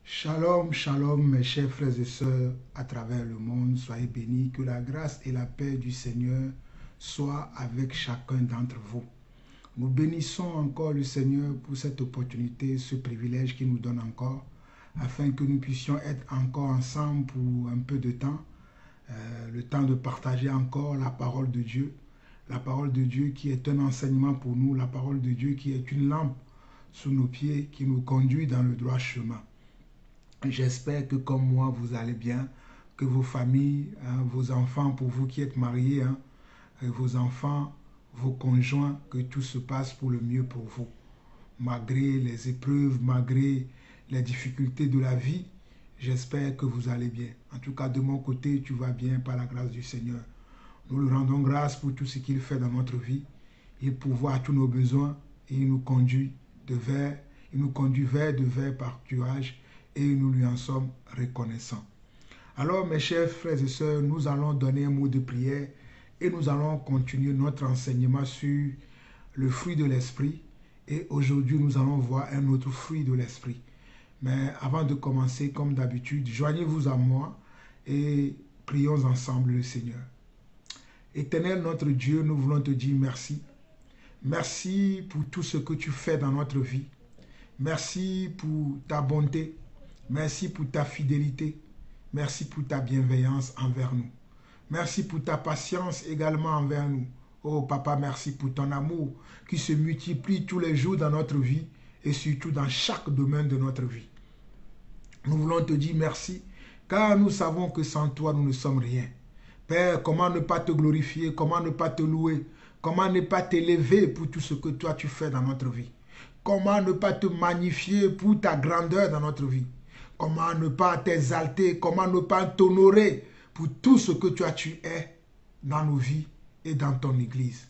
Shalom, shalom mes chers frères et sœurs à travers le monde, soyez bénis, que la grâce et la paix du Seigneur soient avec chacun d'entre vous. Nous bénissons encore le Seigneur pour cette opportunité, ce privilège qu'il nous donne encore, afin que nous puissions être encore ensemble pour un peu de temps, le temps de partager encore la parole de Dieu qui est un enseignement pour nous, la parole de Dieu qui est une lampe sous nos pieds, qui nous conduit dans le droit chemin. J'espère que comme moi, vous allez bien, que vos familles, vos enfants, pour vous qui êtes mariés, vos enfants, vos conjoints, que tout se passe pour le mieux pour vous. Malgré les épreuves, malgré les difficultés de la vie, j'espère que vous allez bien. En tout cas, de mon côté, tu vas bien par la grâce du Seigneur. Nous lui rendons grâce pour tout ce qu'il fait dans notre vie. Il pourvoit tous nos besoins et il nous conduit vers de pâturage. Et nous lui en sommes reconnaissants. Alors, mes chers frères et sœurs, nous allons donner un mot de prière et nous allons continuer notre enseignement sur le fruit de l'esprit. Et aujourd'hui, nous allons voir un autre fruit de l'esprit. Mais avant de commencer, comme d'habitude, joignez-vous à moi et prions ensemble le Seigneur. Éternel notre Dieu, nous voulons te dire merci. Merci pour tout ce que tu fais dans notre vie. Merci pour ta bonté. Merci pour ta fidélité. Merci pour ta bienveillance envers nous. Merci pour ta patience également envers nous. Oh Papa, merci pour ton amour qui se multiplie tous les jours dans notre vie et surtout dans chaque domaine de notre vie. Nous voulons te dire merci car nous savons que sans toi nous ne sommes rien. Père, comment ne pas te glorifier, comment ne pas te louer, comment ne pas t'élever pour tout ce que toi tu fais dans notre vie. Comment ne pas te magnifier pour ta grandeur dans notre vie. Comment ne pas t'exalter, comment ne pas t'honorer pour tout ce que tu es dans nos vies et dans ton Église.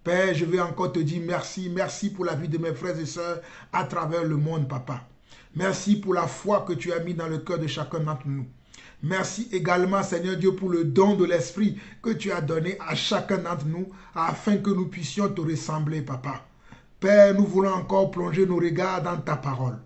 Père, je vais encore te dire merci, merci pour la vie de mes frères et sœurs à travers le monde, Papa. Merci pour la foi que tu as mis dans le cœur de chacun d'entre nous. Merci également, Seigneur Dieu, pour le don de l'Esprit que tu as donné à chacun d'entre nous afin que nous puissions te ressembler, Papa. Père, nous voulons encore plonger nos regards dans ta parole.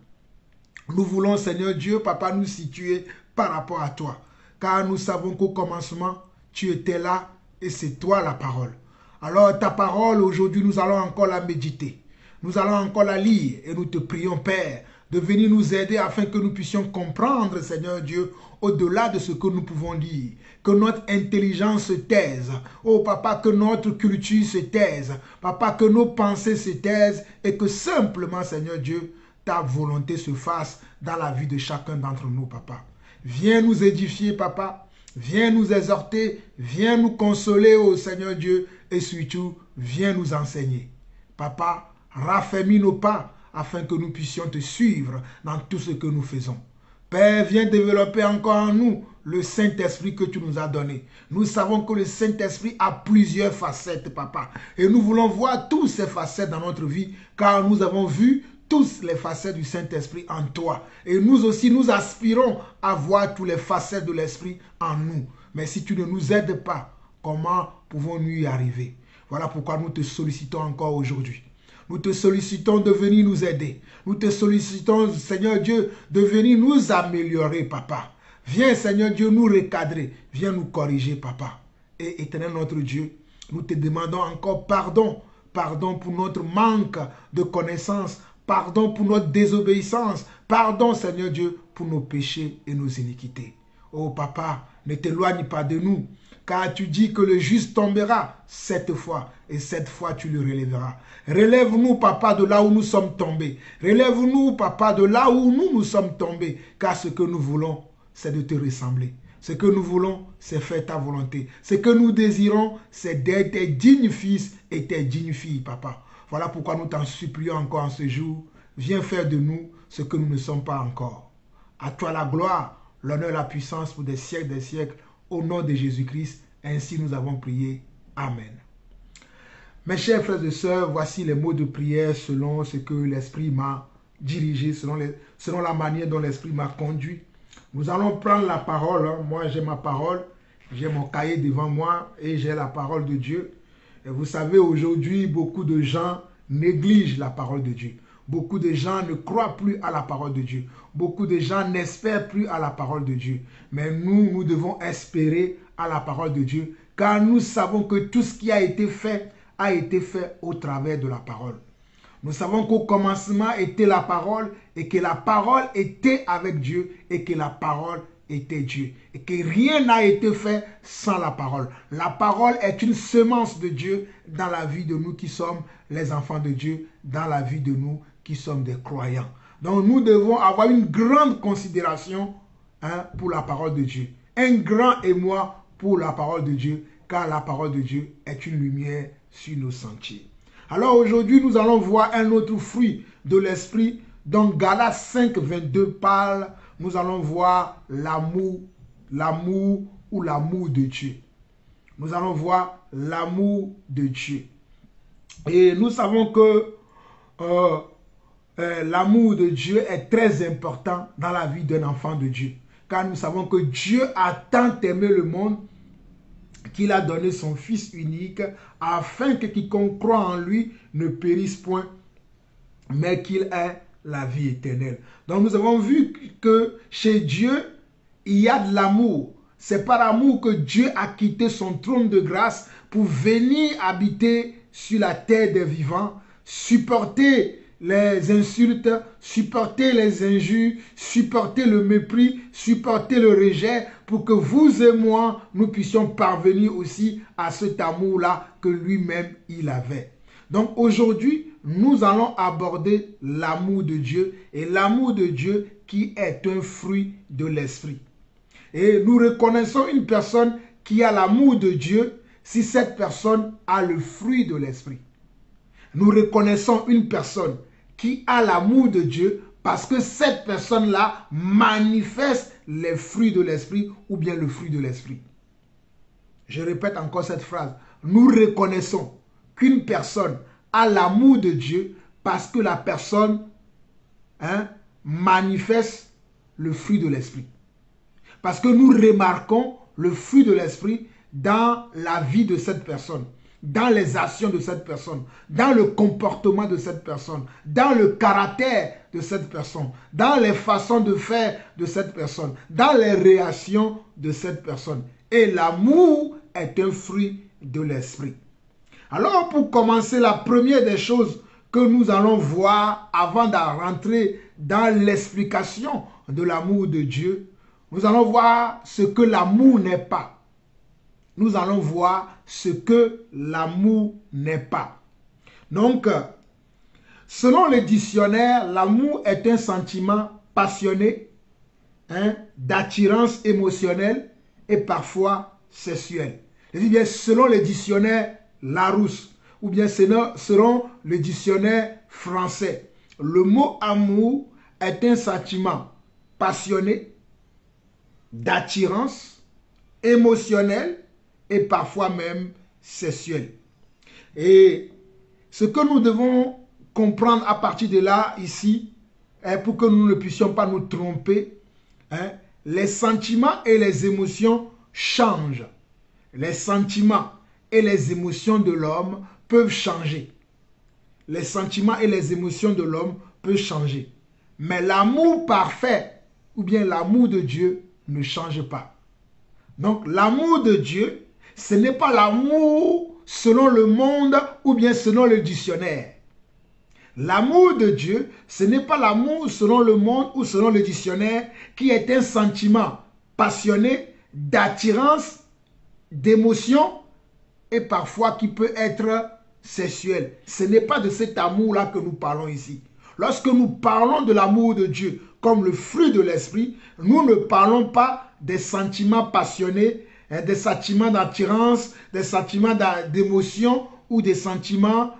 Nous voulons, Seigneur Dieu, Papa, nous situer par rapport à toi. Car nous savons qu'au commencement, tu étais là et c'est toi la parole. Alors ta parole, aujourd'hui, nous allons encore la méditer. Nous allons encore la lire et nous te prions, Père, de venir nous aider afin que nous puissions comprendre, Seigneur Dieu, au-delà de ce que nous pouvons lire. Que notre intelligence se taise. Oh Papa, que notre culture se taise. Papa, que nos pensées se taisent et que simplement, Seigneur Dieu, ta volonté se fasse dans la vie de chacun d'entre nous, Papa. Viens nous édifier, Papa. Viens nous exhorter. Viens nous consoler, ô Seigneur Dieu. Et surtout, viens nous enseigner. Papa, raffermis nos pas afin que nous puissions te suivre dans tout ce que nous faisons. Père, viens développer encore en nous le Saint-Esprit que tu nous as donné. Nous savons que le Saint-Esprit a plusieurs facettes, Papa. Et nous voulons voir toutes ces facettes dans notre vie, car nous avons vu tous les facettes du Saint-Esprit en toi. Et nous aussi, nous aspirons à voir toutes les facettes de l'Esprit en nous. Mais si tu ne nous aides pas, comment pouvons-nous y arriver? Voilà pourquoi nous te sollicitons encore aujourd'hui. Nous te sollicitons de venir nous aider. Nous te sollicitons, Seigneur Dieu, de venir nous améliorer, Papa. Viens, Seigneur Dieu, nous recadrer. Viens nous corriger, Papa. Et éternel notre Dieu, nous te demandons encore pardon. Pardon pour notre manque de connaissance. Pardon pour notre désobéissance. Pardon, Seigneur Dieu, pour nos péchés et nos iniquités. Oh, Papa, ne t'éloigne pas de nous. Car tu dis que le juste tombera 7 fois et 7 fois tu le relèveras. Relève-nous, Papa, de là où nous sommes tombés. Relève-nous, Papa, de là où nous sommes tombés. Car ce que nous voulons, c'est de te ressembler. Ce que nous voulons, c'est faire ta volonté. Ce que nous désirons, c'est d'être tes dignes fils et tes dignes filles, Papa. Voilà pourquoi nous t'en supplions encore en ce jour. Viens faire de nous ce que nous ne sommes pas encore. À toi la gloire, l'honneur, la puissance pour des siècles. Au nom de Jésus-Christ, ainsi nous avons prié. Amen. Mes chers frères et sœurs, voici les mots de prière selon ce que l'Esprit m'a dirigé, selon la manière dont l'Esprit m'a conduit. Nous allons prendre la parole. Moi, j'ai ma parole. J'ai mon cahier devant moi et j'ai la parole de Dieu. Et vous savez, aujourd'hui, beaucoup de gens négligent la parole de Dieu. Beaucoup de gens ne croient plus à la parole de Dieu. Beaucoup de gens n'espèrent plus à la parole de Dieu. Mais nous devons espérer à la parole de Dieu, car nous savons que tout ce qui a été fait au travers de la parole. Nous savons qu'au commencement était la parole et que la parole était avec Dieu et que la parole était Dieu. Et que rien n'a été fait sans la parole. La parole est une semence de Dieu dans la vie de nous qui sommes les enfants de Dieu, dans la vie de nous qui sommes des croyants. Donc nous devons avoir une grande considération pour la parole de Dieu. Un grand émoi pour la parole de Dieu, car la parole de Dieu est une lumière sur nos sentiers. Alors aujourd'hui, nous allons voir un autre fruit de l'esprit dont Galates 5, 22 parle. Nous allons voir l'amour ou l'amour de Dieu. Nous allons voir l'amour de Dieu. Et nous savons que l'amour de Dieu est très important dans la vie d'un enfant de Dieu. Car nous savons que Dieu a tant aimé le monde qu'il a donné son Fils unique afin que quiconque croit en lui ne périsse point, mais qu'il ait la vie éternelle. Donc nous avons vu que chez Dieu, il y a de l'amour. C'est par amour que Dieu a quitté son trône de grâce pour venir habiter sur la terre des vivants, supporter les insultes, supporter les injures, supporter le mépris, supporter le rejet, pour que vous et moi, nous puissions parvenir aussi à cet amour-là que lui-même il avait. Donc aujourd'hui, nous allons aborder l'amour de Dieu et l'amour de Dieu qui est un fruit de l'esprit. Et nous reconnaissons une personne qui a l'amour de Dieu si cette personne a le fruit de l'esprit. Nous reconnaissons une personne qui a l'amour de Dieu parce que cette personne-là manifeste les fruits de l'esprit ou bien le fruit de l'esprit. Je répète encore cette phrase. Nous reconnaissons qu'une personne a l'amour de Dieu parce que la personne manifeste le fruit de l'esprit. Parce que nous remarquons le fruit de l'esprit dans la vie de cette personne, dans les actions de cette personne, dans le comportement de cette personne, dans le caractère de cette personne, dans les façons de faire de cette personne, dans les réactions de cette personne. Et l'amour est un fruit de l'esprit. Alors pour commencer, la première des choses que nous allons voir avant de rentrer dans l'explication de l'amour de Dieu, nous allons voir ce que l'amour n'est pas. Nous allons voir ce que l'amour n'est pas. Donc, selon le dictionnaire, l'amour est un sentiment passionné, d'attirance émotionnelle et parfois sexuelle. Je dis bien selon le dictionnaire Larousse ou bien selon le dictionnaire français. Le mot amour est un sentiment passionné, d'attirance émotionnelle et parfois même sexuelle. Et ce que nous devons comprendre à partir de là, ici, pour que nous ne puissions pas nous tromper, les sentiments et les émotions changent. Les sentiments et les émotions de l'homme peuvent changer. Les sentiments et les émotions de l'homme peuvent changer. Mais l'amour parfait, ou bien l'amour de Dieu, ne change pas. Donc l'amour de Dieu, ce n'est pas l'amour selon le monde ou bien selon le dictionnaire. L'amour de Dieu, ce n'est pas l'amour selon le monde ou selon le dictionnaire qui est un sentiment passionné, d'attirance, d'émotion et parfois qui peut être sexuel. Ce n'est pas de cet amour-là que nous parlons ici. Lorsque nous parlons de l'amour de Dieu comme le fruit de l'esprit, nous ne parlons pas des sentiments passionnés, des sentiments d'attirance, des sentiments d'émotion ou des sentiments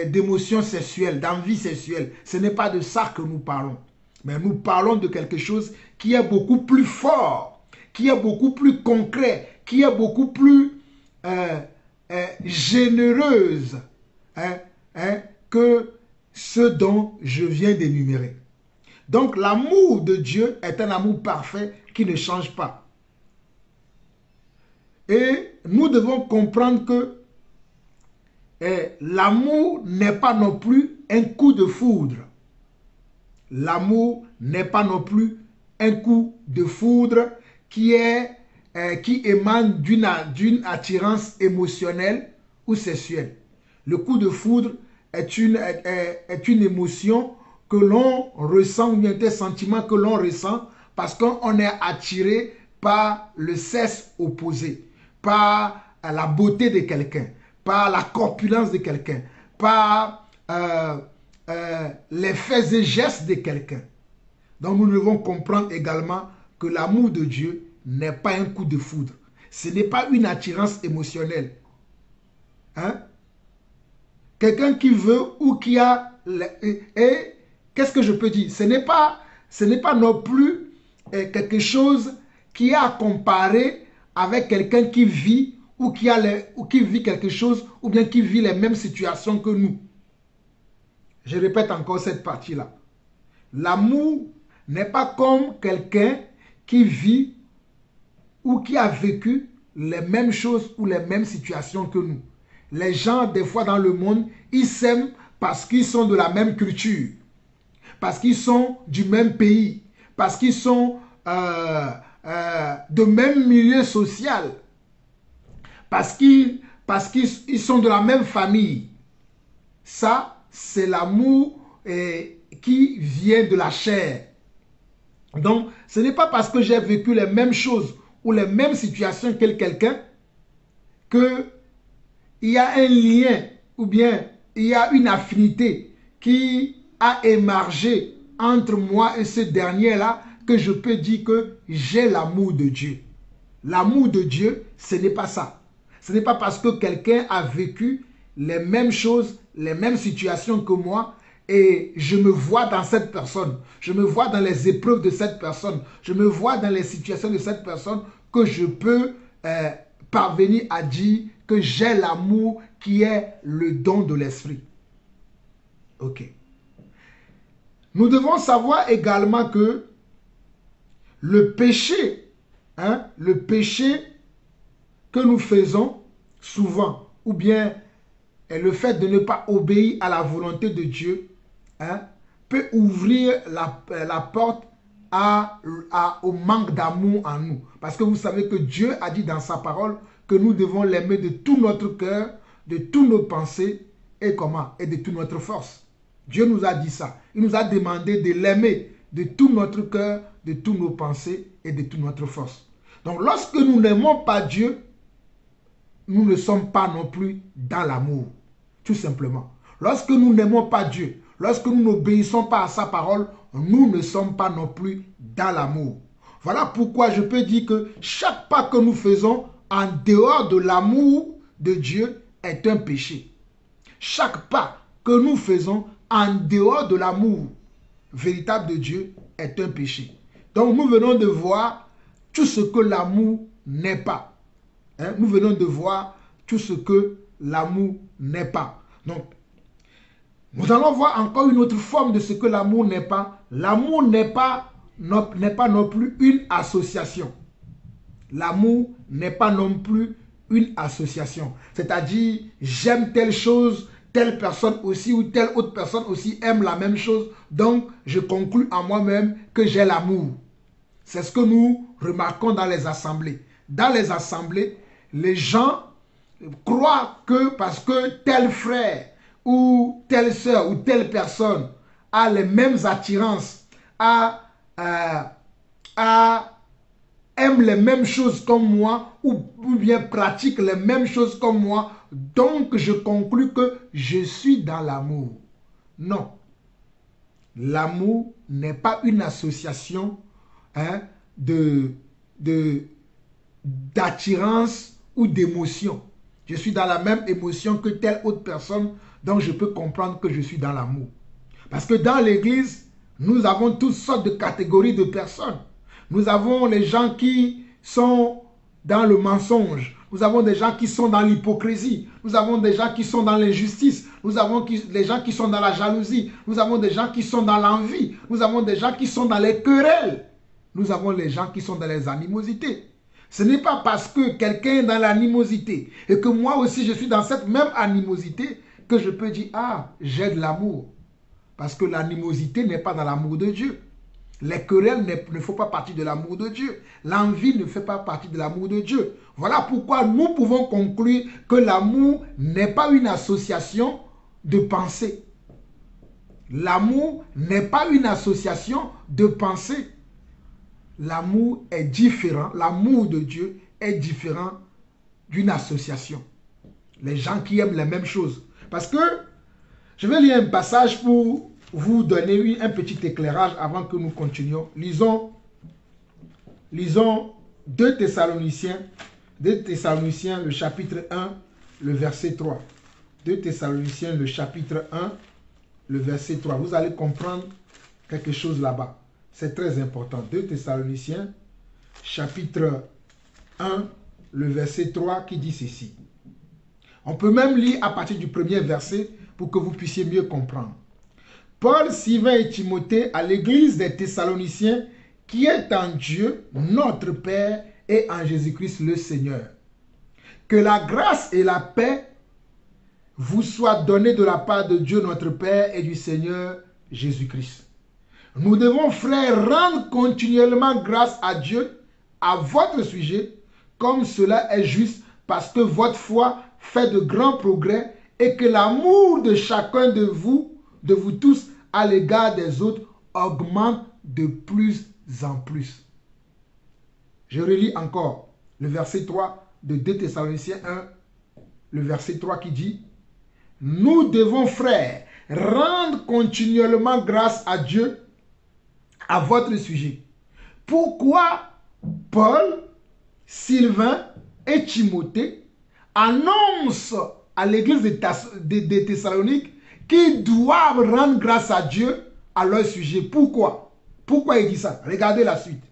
d'émotion sexuelle, d'envie sexuelle. Ce n'est pas de ça que nous parlons. Mais nous parlons de quelque chose qui est beaucoup plus fort, qui est beaucoup plus concret, qui est beaucoup plus généreuse que ce dont je viens d'énumérer. Donc l'amour de Dieu est un amour parfait qui ne change pas. Et nous devons comprendre que l'amour n'est pas non plus un coup de foudre. L'amour n'est pas non plus un coup de foudre qui émane d'une attirance émotionnelle ou sexuelle. Le coup de foudre est une émotion que l'on ressent, ou bien des sentiments que l'on ressent parce qu'on est attiré par le sexe opposé, par la beauté de quelqu'un, par la corpulence de quelqu'un, par les faits et gestes de quelqu'un. Donc nous devons comprendre également que l'amour de Dieu n'est pas un coup de foudre. Ce n'est pas une attirance émotionnelle. Hein? Quelqu'un qui veut ou qui a... Et qu'est-ce que je peux dire? Ce n'est pas non plus quelque chose qui est à comparer avec quelqu'un qui vit ou qui vit quelque chose ou bien qui vit les mêmes situations que nous. Je répète encore cette partie-là. L'amour n'est pas comme quelqu'un qui vit ou qui a vécu les mêmes choses ou les mêmes situations que nous. Les gens, des fois dans le monde, ils s'aiment parce qu'ils sont de la même culture, parce qu'ils sont du même pays, parce qu'ils sont de même milieu social, parce qu'ils sont de la même famille. Ça, c'est l'amour qui vient de la chair. Donc, ce n'est pas parce que j'ai vécu les mêmes choses ou les mêmes situations que quelqu'un qu'il y a un lien ou bien il y a une affinité qui a émergé entre moi et ce dernier-là que je peux dire que j'ai l'amour de Dieu. L'amour de Dieu, ce n'est pas ça. Ce n'est pas parce que quelqu'un a vécu les mêmes choses, les mêmes situations que moi et je me vois dans cette personne, je me vois dans les épreuves de cette personne, je me vois dans les situations de cette personne que je peux parvenir à dire que j'ai l'amour qui est le don de l'esprit. Ok. Nous devons savoir également que le péché que nous faisons souvent, ou bien le fait de ne pas obéir à la volonté de Dieu, peut ouvrir la porte au manque d'amour en nous. Parce que vous savez que Dieu a dit dans sa parole que nous devons l'aimer de tout notre cœur, de toutes nos pensées et de toute notre force. Dieu nous a dit ça. Il nous a demandé de l'aimer de tout notre cœur, de toutes nos pensées et de toute notre force. Donc lorsque nous n'aimons pas Dieu, nous ne sommes pas non plus dans l'amour. Tout simplement. Lorsque nous n'aimons pas Dieu, lorsque nous n'obéissons pas à sa parole, nous ne sommes pas non plus dans l'amour. Voilà pourquoi je peux dire que chaque pas que nous faisons en dehors de l'amour de Dieu est un péché. Chaque pas que nous faisons en dehors de l'amour véritable de Dieu est un péché. Donc nous venons de voir tout ce que l'amour n'est pas. Nous venons de voir tout ce que l'amour n'est pas. Donc, nous allons voir encore une autre forme de ce que l'amour n'est pas. L'amour n'est pas non plus une association. L'amour n'est pas non plus une association. C'est-à-dire, j'aime telle chose, telle personne aussi ou telle autre personne aussi aime la même chose. Donc, je conclus en moi-même que j'ai l'amour. C'est ce que nous remarquons dans les assemblées. Dans les assemblées, les gens croient que parce que tel frère ou telle sœur ou telle personne a les mêmes attirances, aime les mêmes choses comme moi ou bien pratique les mêmes choses comme moi, donc je conclus que je suis dans l'amour. Non. L'amour n'est pas une association d'attirance ou d'émotion. Je suis dans la même émotion que telle autre personne, donc je peux comprendre que je suis dans l'amour. Parce que dans l'église, nous avons toutes sortes de catégories de personnes. Nous avons les gens qui sont dans le mensonge. Nous avons des gens qui sont dans l'hypocrisie. Nous avons des gens qui sont dans l'injustice. Nous avons des gens qui sont dans la jalousie. Nous avons des gens qui sont dans l'envie. Nous avons des gens qui sont dans les querelles. Nous avons les gens qui sont dans les animosités. Ce n'est pas parce que quelqu'un est dans l'animosité et que moi aussi je suis dans cette même animosité que je peux dire « Ah, j'ai de l'amour ». Parce que l'animosité n'est pas dans l'amour de Dieu. Les querelles ne font pas partie de l'amour de Dieu. L'envie ne fait pas partie de l'amour de Dieu. Voilà pourquoi nous pouvons conclure que l'amour n'est pas une association de pensée. L'amour n'est pas une association de pensée. L'amour est différent. L'amour de Dieu est différent d'une association. Les gens qui aiment les mêmes choses. Parce que, je vais lire un passage pour vous donner un petit éclairage avant que nous continuions. Lisons 2 Thessaloniciens, le chapitre 1, le verset 3. 2 Thessaloniciens, le chapitre 1, le verset 3. Vous allez comprendre quelque chose là-bas. C'est très important. 2 Thessaloniciens, chapitre 1, le verset 3 qui dit ceci. On peut même lire à partir du premier verset pour que vous puissiez mieux comprendre. Paul, Sylvain et Timothée à l'église des Thessaloniciens qui est en Dieu, notre Père, et en Jésus-Christ le Seigneur. Que la grâce et la paix vous soient données de la part de Dieu notre Père et du Seigneur Jésus-Christ. Nous devons, frères, rendre continuellement grâce à Dieu à votre sujet, comme cela est juste, parce que votre foi fait de grands progrès et que l'amour de chacun de vous tous à l'égard des autres augmente de plus en plus. Je relis encore le verset 3 de 2 Thessaloniciens 1, le verset 3 qui dit « Nous devons, frères, rendre continuellement grâce à Dieu à votre sujet. Pourquoi Paul, Sylvain et Timothée annoncent à l'église de Thessalonique qu'ils doivent rendre grâce à Dieu à leur sujet. Pourquoi? Pourquoi il dit ça? Regardez la suite.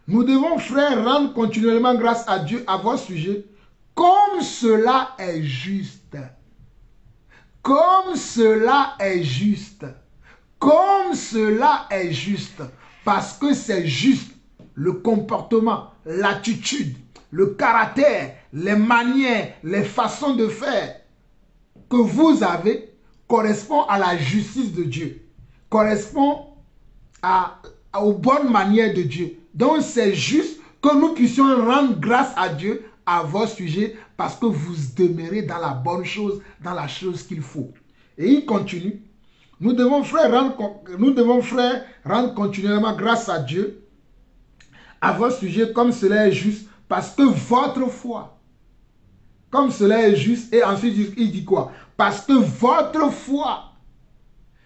Nous devons, frères, rendre continuellement grâce à Dieu à votre sujet, comme cela est juste. Comme cela est juste. Comme cela est juste. Parce que c'est juste. Le comportement, l'attitude, le caractère, les manières, les façons de faire que vous avez correspond à la justice de Dieu, correspond aux bonnes manières de Dieu. Donc c'est juste que nous puissions rendre grâce à Dieu à votre sujet parce que vous demeurez dans la bonne chose, dans la chose qu'il faut. Et il continue. Nous devons, frères, rendre continuellement grâce à Dieu à votre sujet comme cela est juste parce que votre foi, comme cela est juste, et ensuite il dit quoi? Parce que votre foi,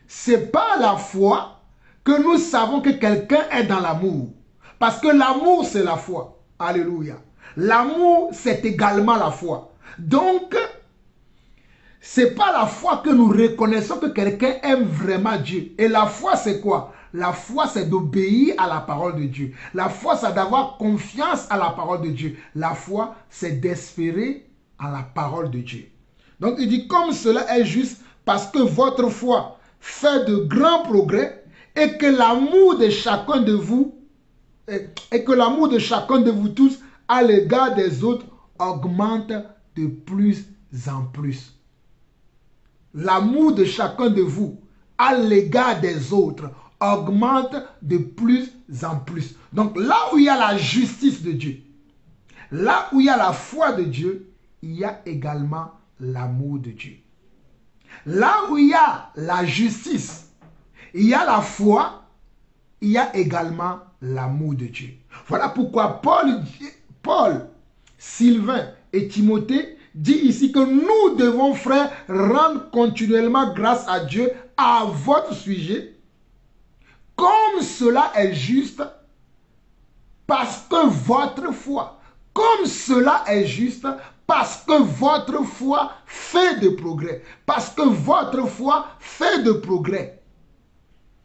c'est pas la foi que nous savons que quelqu'un est dans l'amour. Parce que l'amour, c'est la foi. Alléluia. L'amour, c'est également la foi. Donc, c'est pas la foi que nous reconnaissons que quelqu'un aime vraiment Dieu. Et la foi, c'est quoi? La foi, c'est d'obéir à la parole de Dieu. La foi, c'est d'avoir confiance à la parole de Dieu. La foi, c'est d'espérer à la parole de Dieu. Donc, il dit, comme cela est juste, parce que votre foi fait de grands progrès et que l'amour de chacun de vous, tous à l'égard des autres augmente de plus en plus. L'amour de chacun de vous à l'égard des autres augmente de plus en plus. Donc là où il y a la justice de Dieu, là où il y a la foi de Dieu, il y a également l'amour de Dieu. Là où il y a la justice, il y a la foi, il y a également l'amour de Dieu. Voilà pourquoi Paul, Sylvain et Timothée dit ici que nous devons, frères, rendre continuellement grâce à Dieu à votre sujet, comme cela est juste, parce que votre foi, comme cela est juste, parce que votre foi fait de progrès. Parce que votre foi fait de progrès.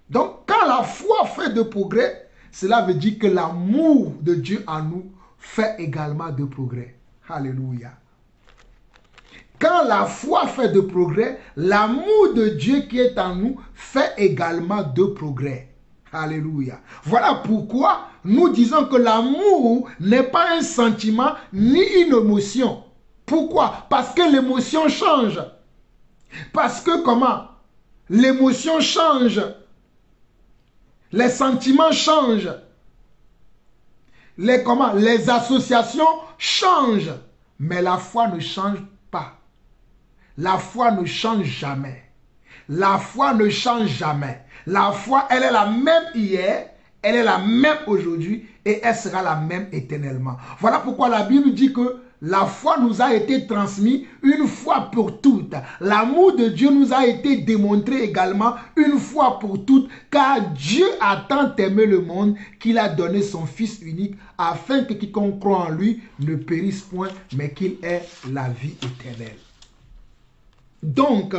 Donc, quand la foi fait de progrès, cela veut dire que l'amour de Dieu en nous fait également de progrès. Alléluia. Quand la foi fait de progrès, l'amour de Dieu qui est en nous fait également de progrès. Alléluia. Voilà pourquoi nous disons que l'amour n'est pas un sentiment ni une émotion. Pourquoi? Parce que l'émotion change. Parce que comment? l'émotion change, les sentiments changent, les associations changent, mais la foi ne change pas. La foi ne change jamais. La foi ne change jamais. La foi, elle est la même hier, elle est la même aujourd'hui et elle sera la même éternellement. Voilà pourquoi la Bible dit que la foi nous a été transmise une fois pour toutes. L'amour de Dieu nous a été démontré également une fois pour toutes, car Dieu a tant aimé le monde qu'il a donné son Fils unique afin que quiconque croit en lui ne périsse point, mais qu'il ait la vie éternelle. Donc,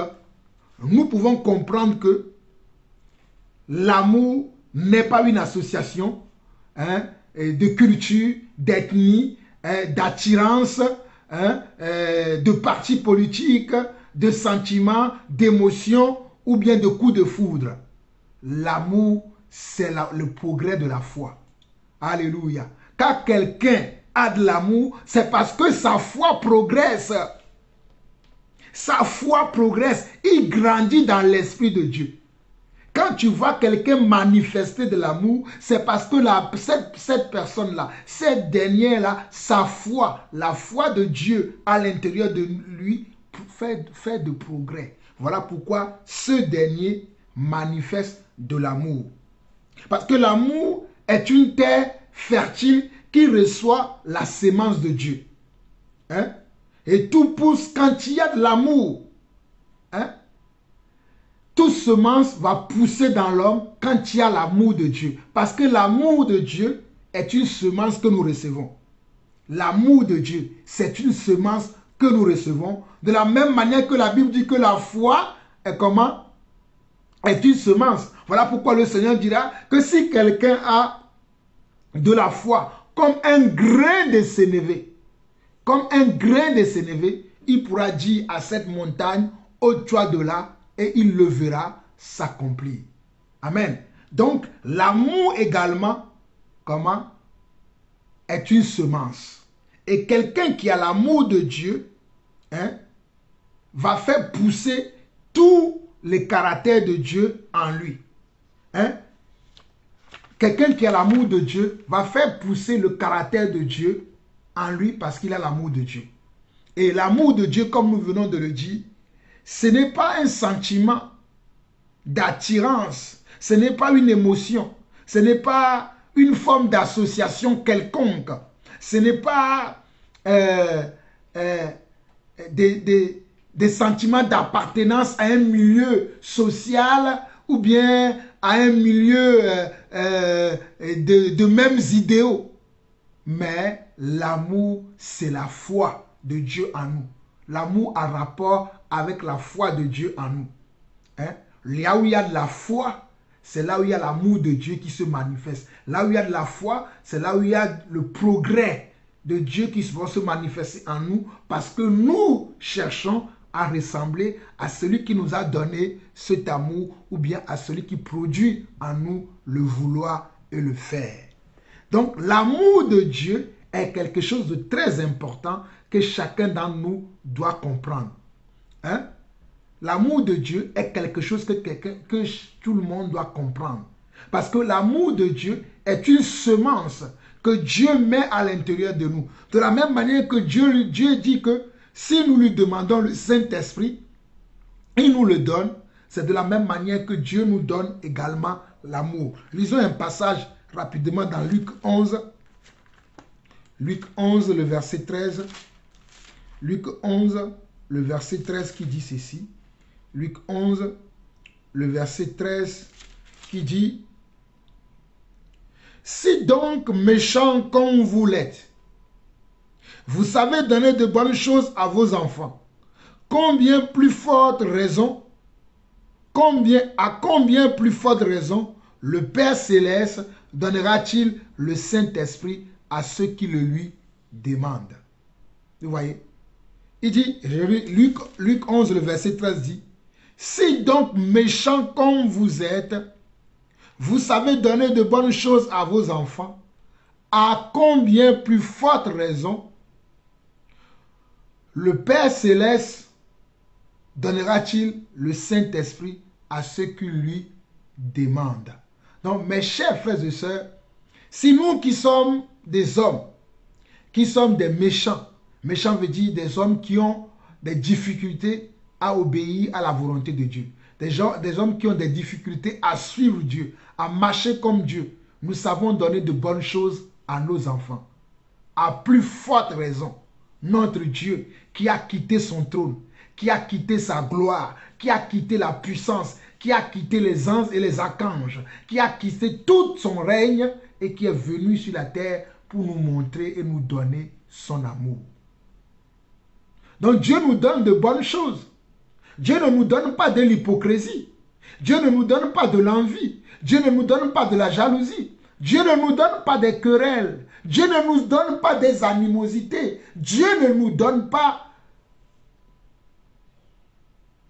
nous pouvons comprendre que l'amour n'est pas une association de culture, d'ethnie, d'attirance, de partis politiques, de sentiments, d'émotions ou bien de coups de foudre. L'amour, c'est le progrès de la foi. Alléluia. Quand quelqu'un a de l'amour, c'est parce que sa foi progresse. Sa foi progresse. Il grandit dans l'Esprit de Dieu. Quand tu vois quelqu'un manifester de l'amour, c'est parce que cette personne-là, cette dernière-là, sa foi, la foi de Dieu à l'intérieur de lui, fait de progrès. Voilà pourquoi ce dernier manifeste de l'amour. Parce que l'amour est une terre fertile qui reçoit la sémence de Dieu. Et tout pousse quand il y a de l'amour. Toute semence va pousser dans l'homme quand il y a l'amour de Dieu. Parce que l'amour de Dieu est une semence que nous recevons. L'amour de Dieu, c'est une semence que nous recevons. De la même manière que la Bible dit que la foi est comment? Est une semence. Voilà pourquoi le Seigneur dira que si quelqu'un a de la foi comme un grain de sénévé, il pourra dire à cette montagne, ôte-toi de là, et il le verra s'accomplir. Amen. Donc, l'amour également, comment? Est une semence. Et quelqu'un qui a l'amour de Dieu, va faire pousser tous les caractères de Dieu en lui. Quelqu'un qui a l'amour de Dieu va faire pousser le caractère de Dieu en lui parce qu'il a l'amour de Dieu. Et l'amour de Dieu, comme nous venons de le dire, ce n'est pas un sentiment d'attirance, ce n'est pas une émotion, ce n'est pas une forme d'association quelconque, ce n'est pas des sentiments d'appartenance à un milieu social ou bien à un milieu de mêmes idéaux. Mais l'amour, c'est la foi de Dieu en nous. L'amour a rapport avec la foi de Dieu en nous. Là où il y a de la foi, c'est là où il y a l'amour de Dieu qui se manifeste. Là où il y a de la foi, c'est là où il y a le progrès de Dieu qui va se manifester en nous parce que nous cherchons à ressembler à celui qui nous a donné cet amour ou bien à celui qui produit en nous le vouloir et le faire. Donc l'amour de Dieu est quelque chose de très important que chacun d'entre nous doit comprendre. L'amour de Dieu est quelque chose que tout le monde doit comprendre. Parce que l'amour de Dieu est une semence que Dieu met à l'intérieur de nous. De la même manière que Dieu dit que si nous lui demandons le Saint-Esprit, il nous le donne. C'est de la même manière que Dieu nous donne également l'amour. Lisons un passage rapidement dans Luc 11. Luc 11, le verset 13. Luc 11, le verset 13 qui dit ceci. Luc 11, le verset 13 qui dit: si donc méchants comme vous l'êtes, vous savez donner de bonnes choses à vos enfants, combien plus forte raison, à combien plus forte raison le Père Céleste donnera-t-il le Saint-Esprit à ceux qui le lui demandent? Vous voyez? Il dit, Luc 11, le verset 13 dit: si donc méchants comme vous êtes, vous savez donner de bonnes choses à vos enfants, à combien plus forte raison le Père Céleste donnera-t-il le Saint-Esprit à ce qu'il lui demande. Donc, mes chers frères et sœurs, si nous qui sommes des hommes, qui sommes des méchants, méchants veut dire des hommes qui ont des difficultés à obéir à la volonté de Dieu, des hommes qui ont des difficultés à suivre Dieu, à marcher comme Dieu, nous savons donner de bonnes choses à nos enfants. À plus forte raison, notre Dieu qui a quitté son trône, qui a quitté sa gloire, qui a quitté la puissance, qui a quitté les anges et les archanges, qui a quitté tout son règne et qui est venu sur la terre pour nous montrer et nous donner son amour. Donc Dieu nous donne de bonnes choses. Dieu ne nous donne pas de l'hypocrisie. Dieu ne nous donne pas de l'envie. Dieu ne nous donne pas de la jalousie. Dieu ne nous donne pas des querelles. Dieu ne nous donne pas des animosités. Dieu ne nous donne pas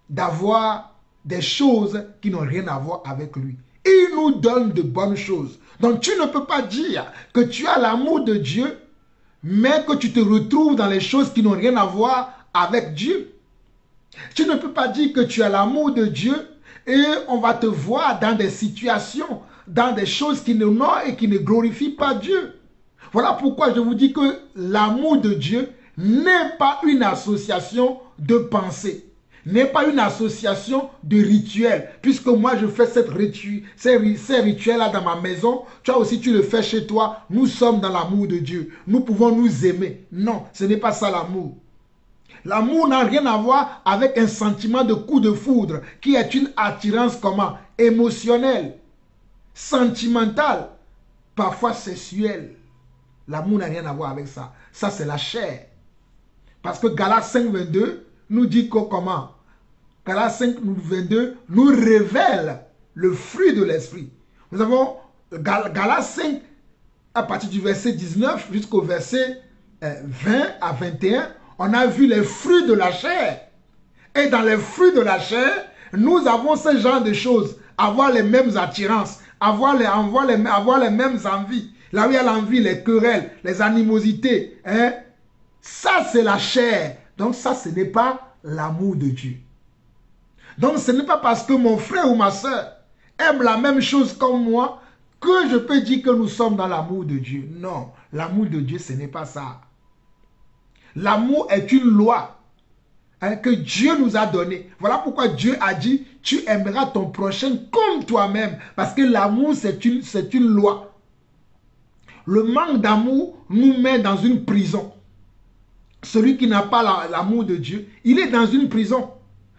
d'avoir des choses qui n'ont rien à voir avec lui. Il nous donne de bonnes choses. Donc tu ne peux pas dire que tu as l'amour de Dieu, mais que tu te retrouves dans les choses qui n'ont rien à voir avec Dieu. Tu ne peux pas dire que tu as l'amour de Dieu et on va te voir dans des situations, dans des choses qui n'honorent et qui ne glorifient pas Dieu. Voilà pourquoi je vous dis que l'amour de Dieu n'est pas une association de pensée, n'est pas une association de rituels. Puisque moi je fais ces rituels-là dans ma maison, toi aussi tu le fais chez toi, nous sommes dans l'amour de Dieu. Nous pouvons nous aimer. Non, ce n'est pas ça l'amour. L'amour n'a rien à voir avec un sentiment de coup de foudre qui est une attirance comment? Émotionnelle, sentimentale, parfois sexuelle. L'amour n'a rien à voir avec ça. Ça, c'est la chair. Parce que Galates 5, 22 nous dit que comment? Galates 5, 22 nous révèle le fruit de l'esprit. Nous avons Galates 5, à partir du verset 19 jusqu'au verset 20 à 21, on a vu les fruits de la chair. Et dans les fruits de la chair, nous avons ce genre de choses. Avoir les mêmes attirances, avoir les mêmes envies. Là où il y a l'envie, les querelles, les animosités. Hein? Ça, c'est la chair. Donc ça, ce n'est pas l'amour de Dieu. Donc ce n'est pas parce que mon frère ou ma soeur aime la même chose comme moi que je peux dire que nous sommes dans l'amour de Dieu. Non, l'amour de Dieu, ce n'est pas ça. L'amour est une loi que Dieu nous a donnée. Voilà pourquoi Dieu a dit, tu aimeras ton prochain comme toi-même. Parce que l'amour, c'est une loi. Le manque d'amour nous met dans une prison. Celui qui n'a pas l'amour de Dieu, il est dans une prison.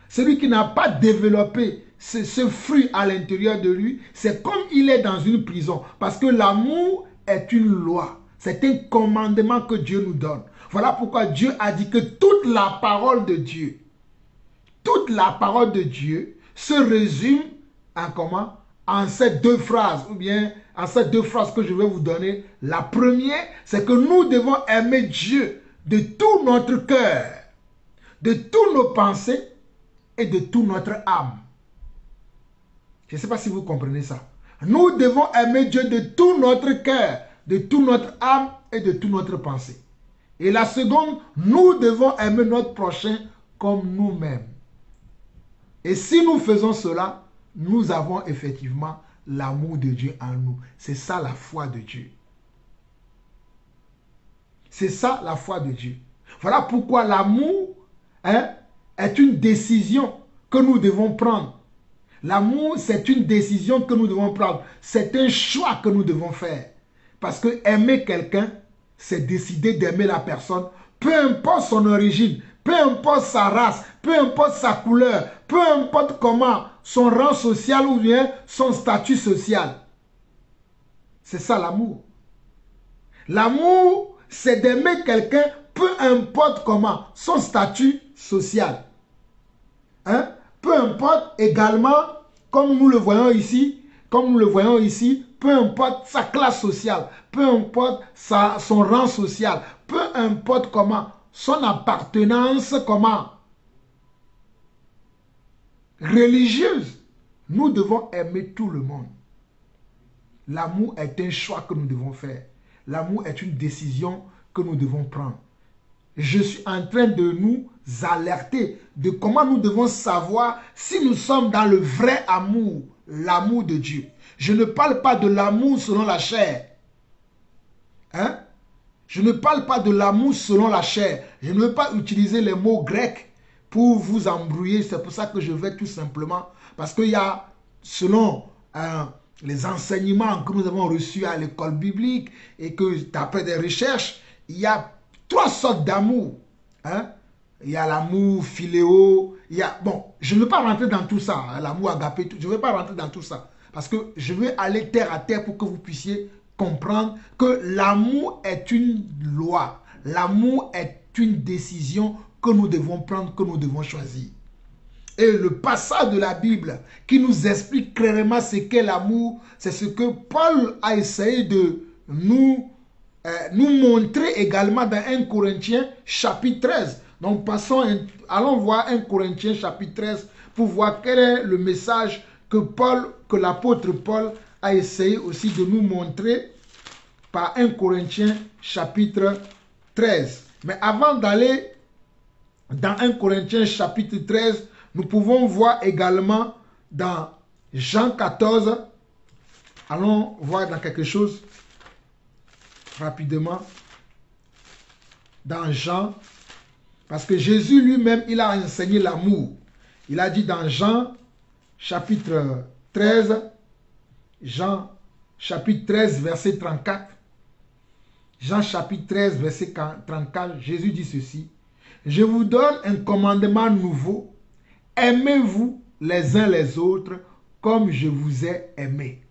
Celui qui n'a pas développé ce fruit à l'intérieur de lui, c'est comme il est dans une prison. Parce que l'amour est une loi. C'est un commandement que Dieu nous donne. Voilà pourquoi Dieu a dit que toute la parole de Dieu se résume en comment? En ces deux phrases, ou bien en ces deux phrases que je vais vous donner. La première, c'est que nous devons aimer Dieu de tout notre cœur, de toutes nos pensées et de toute notre âme. Je ne sais pas si vous comprenez ça. Nous devons aimer Dieu de tout notre cœur, de toute notre âme et de toute notre pensée. Et la seconde, nous devons aimer notre prochain comme nous-mêmes. Et si nous faisons cela, nous avons effectivement l'amour de Dieu en nous. C'est ça la foi de Dieu. C'est ça la foi de Dieu. Voilà pourquoi l'amour est une décision que nous devons prendre. L'amour, c'est une décision que nous devons prendre. C'est un choix que nous devons faire. Parce que aimer quelqu'un, c'est décider d'aimer la personne, peu importe son origine, peu importe sa race, peu importe sa couleur, peu importe comment, son rang social ou bien son statut social. C'est ça l'amour. L'amour, c'est d'aimer quelqu'un, peu importe comment, son statut social. Hein? Peu importe également, comme nous le voyons ici, peu importe sa classe sociale, peu importe son rang social, peu importe comment, son appartenance comment, religieuse, nous devons aimer tout le monde. L'amour est un choix que nous devons faire. L'amour est une décision que nous devons prendre. Je suis en train de nous alerter de comment nous devons savoir si nous sommes dans le vrai amour, l'amour de Dieu. Je ne parle pas de l'amour selon la chair. Hein? Je ne parle pas de l'amour selon la chair. Je ne veux pas utiliser les mots grecs pour vous embrouiller. C'est pour ça que je vais tout simplement... Parce qu'il y a, selon les enseignements que nous avons reçus à l'école biblique et que d'après des recherches, il y a 3 sortes d'amour. Hein? Il y a l'amour philéo. Il y a, bon, je ne veux pas rentrer dans tout ça. Hein, l'amour agapé, je ne veux pas rentrer dans tout ça. Parce que je veux aller terre à terre pour que vous puissiez comprendre que l'amour est une loi. L'amour est une décision que nous devons prendre, que nous devons choisir. Et le passage de la Bible qui nous explique clairement ce qu'est l'amour, c'est ce que Paul a essayé de nous montrer également dans 1 Corinthiens chapitre 13. Donc allons voir 1 Corinthiens chapitre 13 pour voir quel est le message que l'apôtre Paul a essayé aussi de nous montrer par 1 Corinthiens chapitre 13. Mais avant d'aller dans 1 Corinthiens chapitre 13, nous pouvons voir également dans Jean 14. Allons voir dans quelque chose rapidement. Dans Jean, parce que Jésus lui-même, il a enseigné l'amour. Il a dit dans Jean chapitre 13, Jean chapitre 13, verset 34. Jean chapitre 13, verset 34, Jésus dit ceci. Je vous donne un commandement nouveau. Aimez-vous les uns les autres comme je vous ai aimé.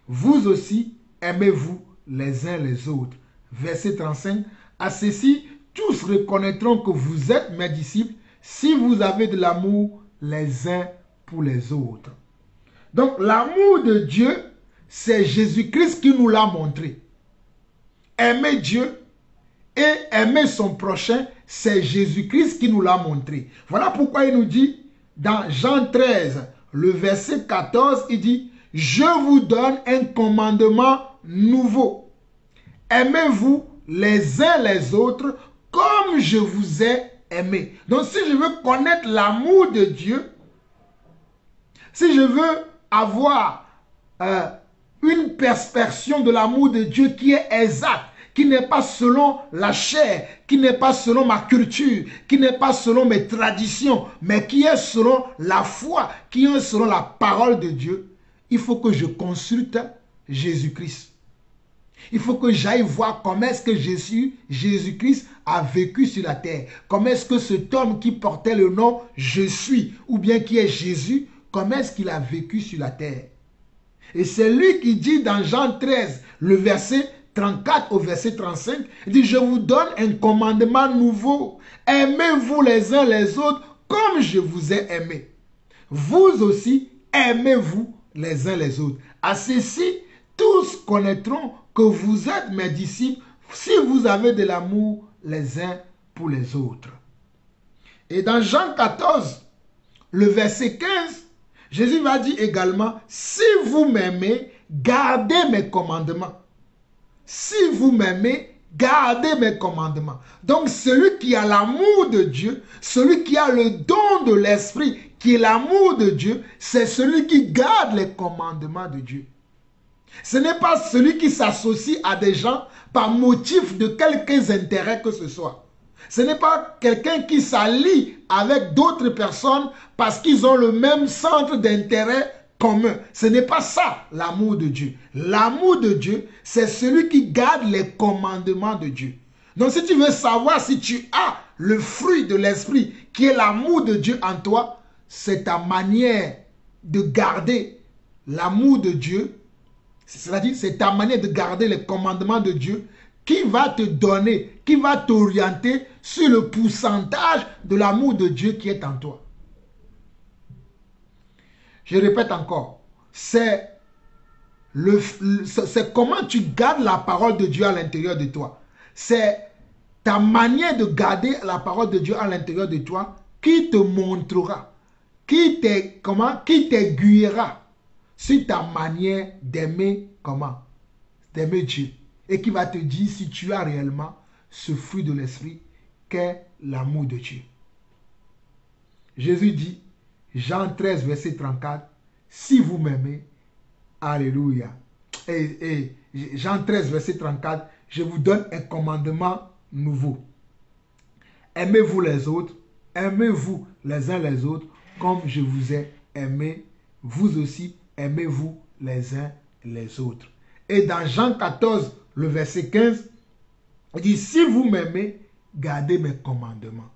Vous aussi, aimez-vous les uns les autres. Verset 35. À ceci, tous reconnaîtront que vous êtes mes disciples si vous avez de l'amour les uns pour les autres. Donc, l'amour de Dieu, c'est Jésus-Christ qui nous l'a montré. Aimer Dieu et aimer son prochain, c'est Jésus-Christ qui nous l'a montré. Voilà pourquoi il nous dit, dans Jean 13, le verset 14, il dit, « Je vous donne un commandement nouveau. Aimez-vous les uns les autres comme je vous ai aimé. » Donc, si je veux connaître l'amour de Dieu, si je veux avoir une perception de l'amour de Dieu qui est exacte, qui n'est pas selon la chair, qui n'est pas selon ma culture, qui n'est pas selon mes traditions, mais qui est selon la foi, qui est selon la parole de Dieu, il faut que je consulte Jésus-Christ. Il faut que j'aille voir comment est-ce que Jésus-Christ a vécu sur la terre. Comment est-ce que cet homme qui portait le nom « Je suis » ou bien qui est Jésus, comment est-ce qu'il a vécu sur la terre. Et c'est lui qui dit dans Jean 13, le verset 34 au verset 35, il dit « Je vous donne un commandement nouveau. Aimez-vous les uns les autres comme je vous ai aimé. Vous aussi, aimez-vous les uns les autres. À ceci, tous connaîtront que vous êtes mes disciples si vous avez de l'amour les uns pour les autres. » Et dans Jean 14, le verset 15, Jésus va dire également, « Si vous m'aimez, gardez mes commandements. » Si vous m'aimez, gardez mes commandements. Donc celui qui a l'amour de Dieu, celui qui a le don de l'esprit, qui est l'amour de Dieu, c'est celui qui garde les commandements de Dieu. Ce n'est pas celui qui s'associe à des gens par motif de quelques intérêts que ce soit. Ce n'est pas quelqu'un qui s'allie avec d'autres personnes parce qu'ils ont le même centre d'intérêt commun. Ce n'est pas ça l'amour de Dieu. L'amour de Dieu, c'est celui qui garde les commandements de Dieu. Donc si tu veux savoir si tu as le fruit de l'esprit qui est l'amour de Dieu en toi, c'est ta manière de garder l'amour de Dieu. C'est-à-dire, c'est ta manière de garder les commandements de Dieu qui va te donner, qui va t'orienter sur le pourcentage de l'amour de Dieu qui est en toi. Je répète encore, c'est comment tu gardes la parole de Dieu à l'intérieur de toi. C'est ta manière de garder la parole de Dieu à l'intérieur de toi qui te montrera, qui t'aiguillera sur ta manière d'aimer comment? D'aimer Dieu. Et qui va te dire si tu as réellement ce fruit de l'esprit qu'est l'amour de Dieu. Jésus dit, Jean 13, verset 34, si vous m'aimez, alléluia. Et Jean 13, verset 34, je vous donne un commandement nouveau. Aimez-vous les autres, aimez-vous les uns les autres, comme je vous ai aimé, vous aussi, aimez-vous les uns les autres. Et dans Jean 14, le verset 15, il dit, si vous m'aimez, gardez mes commandements.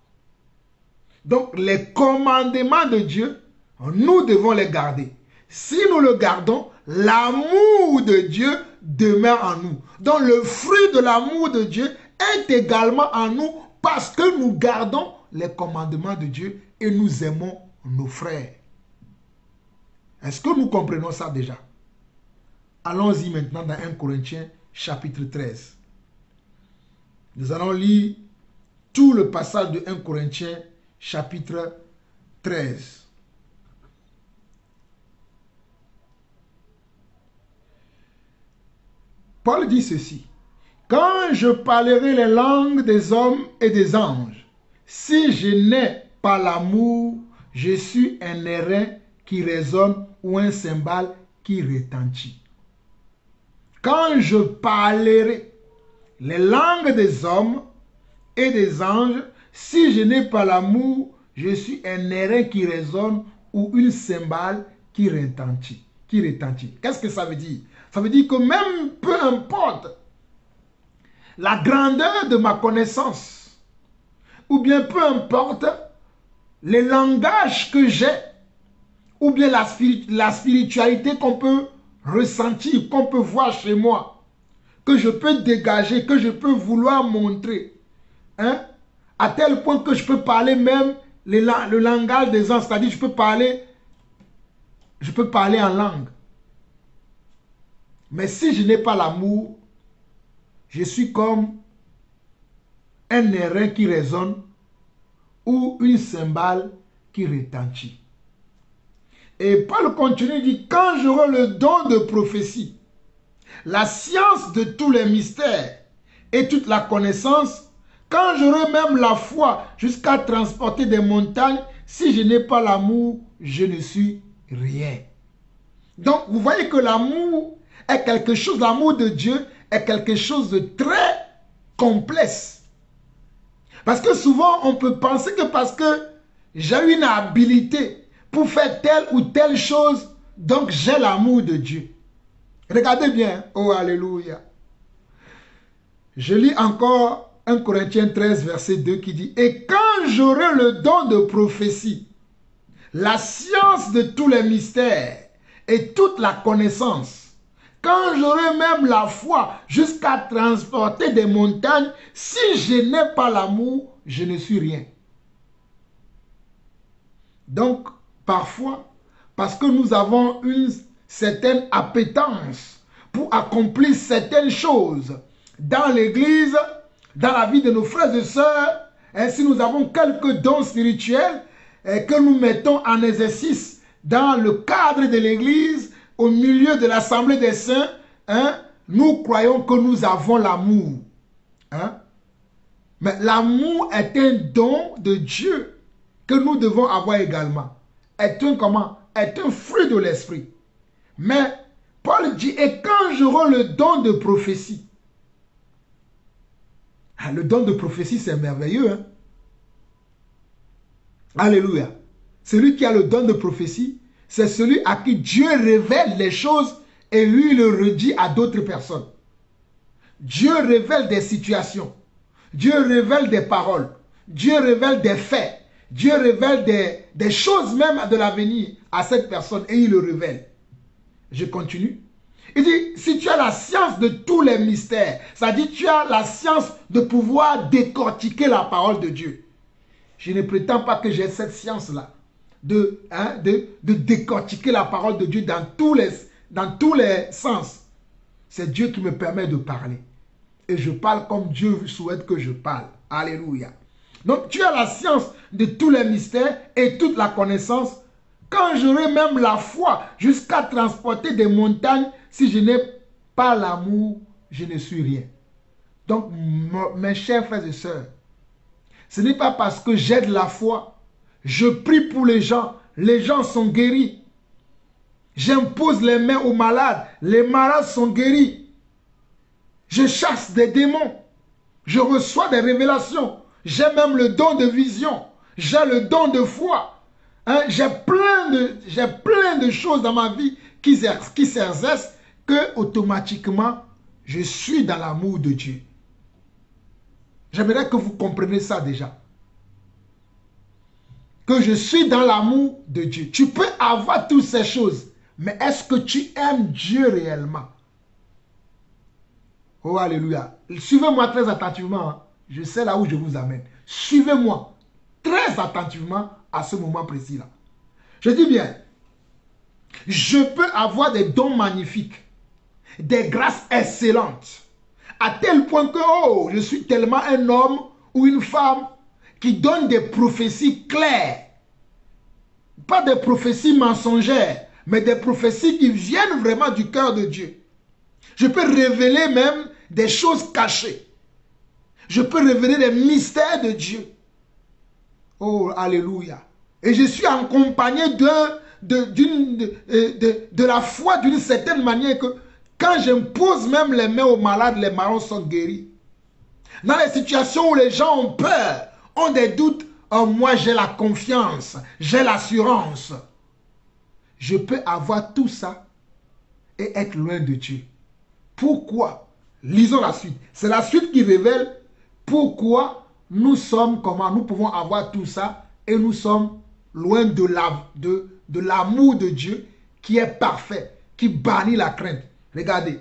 Donc, les commandements de Dieu, nous devons les garder. Si nous le gardons, l'amour de Dieu demeure en nous. Donc, le fruit de l'amour de Dieu est également en nous parce que nous gardons les commandements de Dieu et nous aimons nos frères. Est-ce que nous comprenons ça déjà? Allons-y maintenant dans 1 Corinthiens chapitre 13. Nous allons lire tout le passage de 1 Corinthiens chapitre 13. Paul dit ceci. Quand je parlerai les langues des hommes et des anges, si je n'ai pas l'amour, je suis un airain qui résonne ou un cymbale qui retentit. Quand je parlerai les langues des hommes et des anges, si je n'ai pas l'amour, je suis un airain qui résonne ou une cymbale qui retentit. Qu'est-ce que ça veut dire? Ça veut dire que même peu importe la grandeur de ma connaissance, ou bien peu importe les langages que j'ai, ou bien la spiritualité qu'on peut ressentir, qu'on peut voir chez moi, que je peux dégager, que je peux vouloir montrer, hein, à tel point que je peux parler même le langage des anges, c'est-à-dire je peux parler en langue. Mais si je n'ai pas l'amour, je suis comme un airain qui résonne ou une cymbale qui retentit. Et Paul continue, dit, quand j'aurai le don de prophétie, la science de tous les mystères et toute la connaissance, quand j'aurai même la foi jusqu'à transporter des montagnes, si je n'ai pas l'amour, je ne suis rien. Donc, vous voyez que l'amour est quelque chose, l'amour de Dieu est quelque chose de très complexe. Parce que souvent, on peut penser que parce que j'ai une habilité pour faire telle ou telle chose, donc j'ai l'amour de Dieu. Regardez bien. Oh, alléluia. Je lis encore 1 Corinthiens 13, verset 2 qui dit, « Et quand j'aurai le don de prophétie, la science de tous les mystères et toute la connaissance, quand j'aurai même la foi jusqu'à transporter des montagnes, si je n'ai pas l'amour, je ne suis rien. » Donc, parfois, parce que nous avons une certaine appétence pour accomplir certaines choses dans l'église, dans la vie de nos frères et sœurs, si nous avons quelques dons spirituels que nous mettons en exercice dans le cadre de l'église, au milieu de l'assemblée des saints, hein, nous croyons que nous avons l'amour. Hein? Mais l'amour est un don de Dieu que nous devons avoir également. Est un fruit de l'esprit. Mais Paul dit, et quand j'aurai le don de prophétie. Le don de prophétie, c'est merveilleux. Hein? Alléluia. Celui qui a le don de prophétie, c'est celui à qui Dieu révèle les choses et lui le redit à d'autres personnes. Dieu révèle des situations. Dieu révèle des paroles. Dieu révèle des faits. Dieu révèle des choses même de l'avenir à cette personne et il le révèle. Je continue. Il dit, si tu as la science de tous les mystères, c'est-à-dire tu as la science de pouvoir décortiquer la parole de Dieu. Je ne prétends pas que j'ai cette science-là. De décortiquer la parole de Dieu dans tous les sens. C'est Dieu qui me permet de parler. Et je parle comme Dieu souhaite que je parle. Alléluia. Donc tu as la science de tous les mystères et toute la connaissance. Quand j'aurai même la foi jusqu'à transporter des montagnes, si je n'ai pas l'amour, je ne suis rien. Donc mes chers frères et sœurs, Ce n'est pas parce que j'ai de la foi. Je prie pour les gens sont guéris. J'impose les mains aux malades, les malades sont guéris. Je chasse des démons. Je reçois des révélations. J'ai même le don de vision. J'ai le don de foi. Hein? J'ai plein de choses dans ma vie qui s'exercent que automatiquement, je suis dans l'amour de Dieu. J'aimerais que vous compreniez ça déjà. Que je suis dans l'amour de Dieu. Tu peux avoir toutes ces choses, mais est-ce que tu aimes Dieu réellement? Oh, alléluia. Suivez-moi très attentivement. Hein. Je sais là où je vous amène. Suivez-moi très attentivement à ce moment précis-là. Je dis bien, je peux avoir des dons magnifiques, des grâces excellentes, à tel point que, oh, je suis tellement un homme ou une femme qui donne des prophéties claires. Pas des prophéties mensongères, mais des prophéties qui viennent vraiment du cœur de Dieu. Je peux révéler même des choses cachées. Je peux révéler les mystères de Dieu. Oh, alléluia. Et je suis accompagné de la foi d'une certaine manière que quand j'impose même les mains aux malades sont guéris. Dans les situations où les gens ont peur, ont des doutes, oh, moi j'ai la confiance, j'ai l'assurance. Je peux avoir tout ça et être loin de Dieu. Pourquoi? Lisons la suite. C'est la suite qui révèle pourquoi nous sommes, comment nous pouvons avoir tout ça et nous sommes loin de l'amour de Dieu qui est parfait, qui bannit la crainte. Regardez,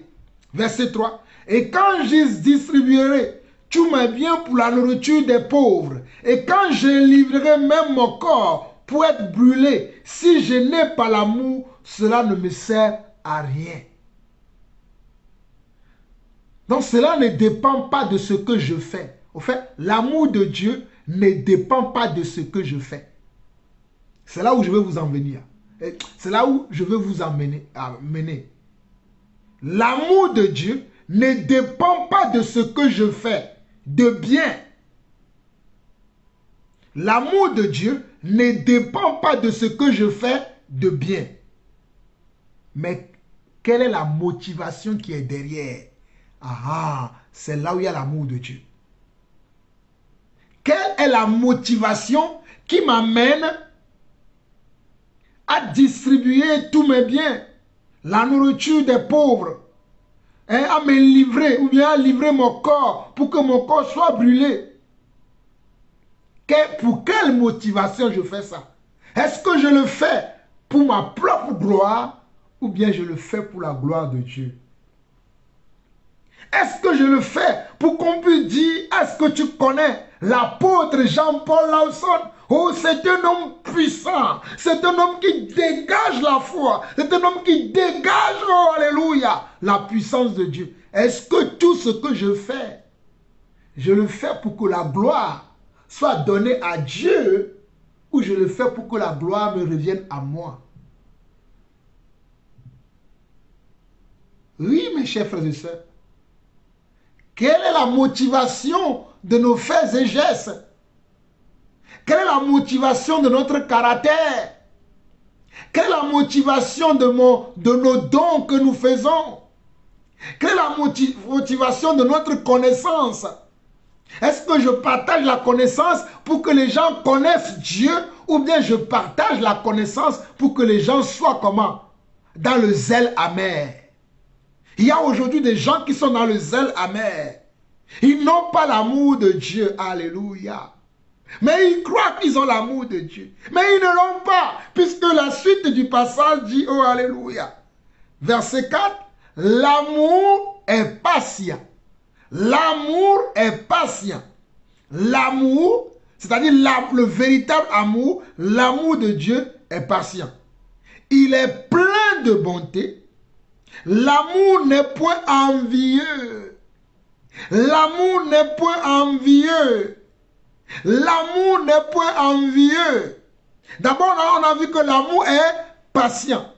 verset 3. Et quand je distribuerai tous mes biens pour la nourriture des pauvres, et quand je livrerai même mon corps pour être brûlé, si je n'ai pas l'amour, cela ne me sert à rien. Donc cela ne dépend pas de ce que je fais. Au fait, l'amour de Dieu ne dépend pas de ce que je fais. C'est là où je veux vous en venir. C'est là où je veux vous emmener. L'amour de Dieu ne dépend pas de ce que je fais de bien. L'amour de Dieu ne dépend pas de ce que je fais de bien. Mais quelle est la motivation qui est derrière? Ah, c'est là où il y a l'amour de Dieu. Quelle est la motivation qui m'amène à distribuer tous mes biens, la nourriture des pauvres, hein, à me livrer ou bien à livrer mon corps pour que mon corps soit brûlé? Pour quelle motivation je fais ça? Est-ce que je le fais pour ma propre gloire ou bien je le fais pour la gloire de Dieu? Est-ce que je le fais pour qu'on puisse dire, est-ce que tu connais l'apôtre Jean-Paul Lawson? Oh, c'est un homme puissant. C'est un homme qui dégage la foi. C'est un homme qui dégage, oh, alléluia, la puissance de Dieu. Est-ce que tout ce que je le fais pour que la gloire soit donnée à Dieu ou je le fais pour que la gloire me revienne à moi? Oui, mes chers frères et sœurs. Quelle est la motivation de nos faits et gestes? Quelle est la motivation de notre caractère? Quelle est la motivation de nos dons que nous faisons? Quelle est la motivation de notre connaissance? Est-ce que je partage la connaissance pour que les gens connaissent Dieu ou bien je partage la connaissance pour que les gens soient comment? Dans le zèle amer. Il y a aujourd'hui des gens qui sont dans le zèle amer. Ils n'ont pas l'amour de Dieu. Alléluia. Mais ils croient qu'ils ont l'amour de Dieu. Mais ils ne l'ont pas. Puisque la suite du passage dit, oh alléluia. Verset 4. L'amour est patient. L'amour est patient. L'amour, c'est-à-dire le véritable amour, l'amour de Dieu est patient. Il est plein de bonté. L'amour n'est point envieux. L'amour n'est point envieux. L'amour n'est point envieux. D'abord, on a vu que l'amour est patient.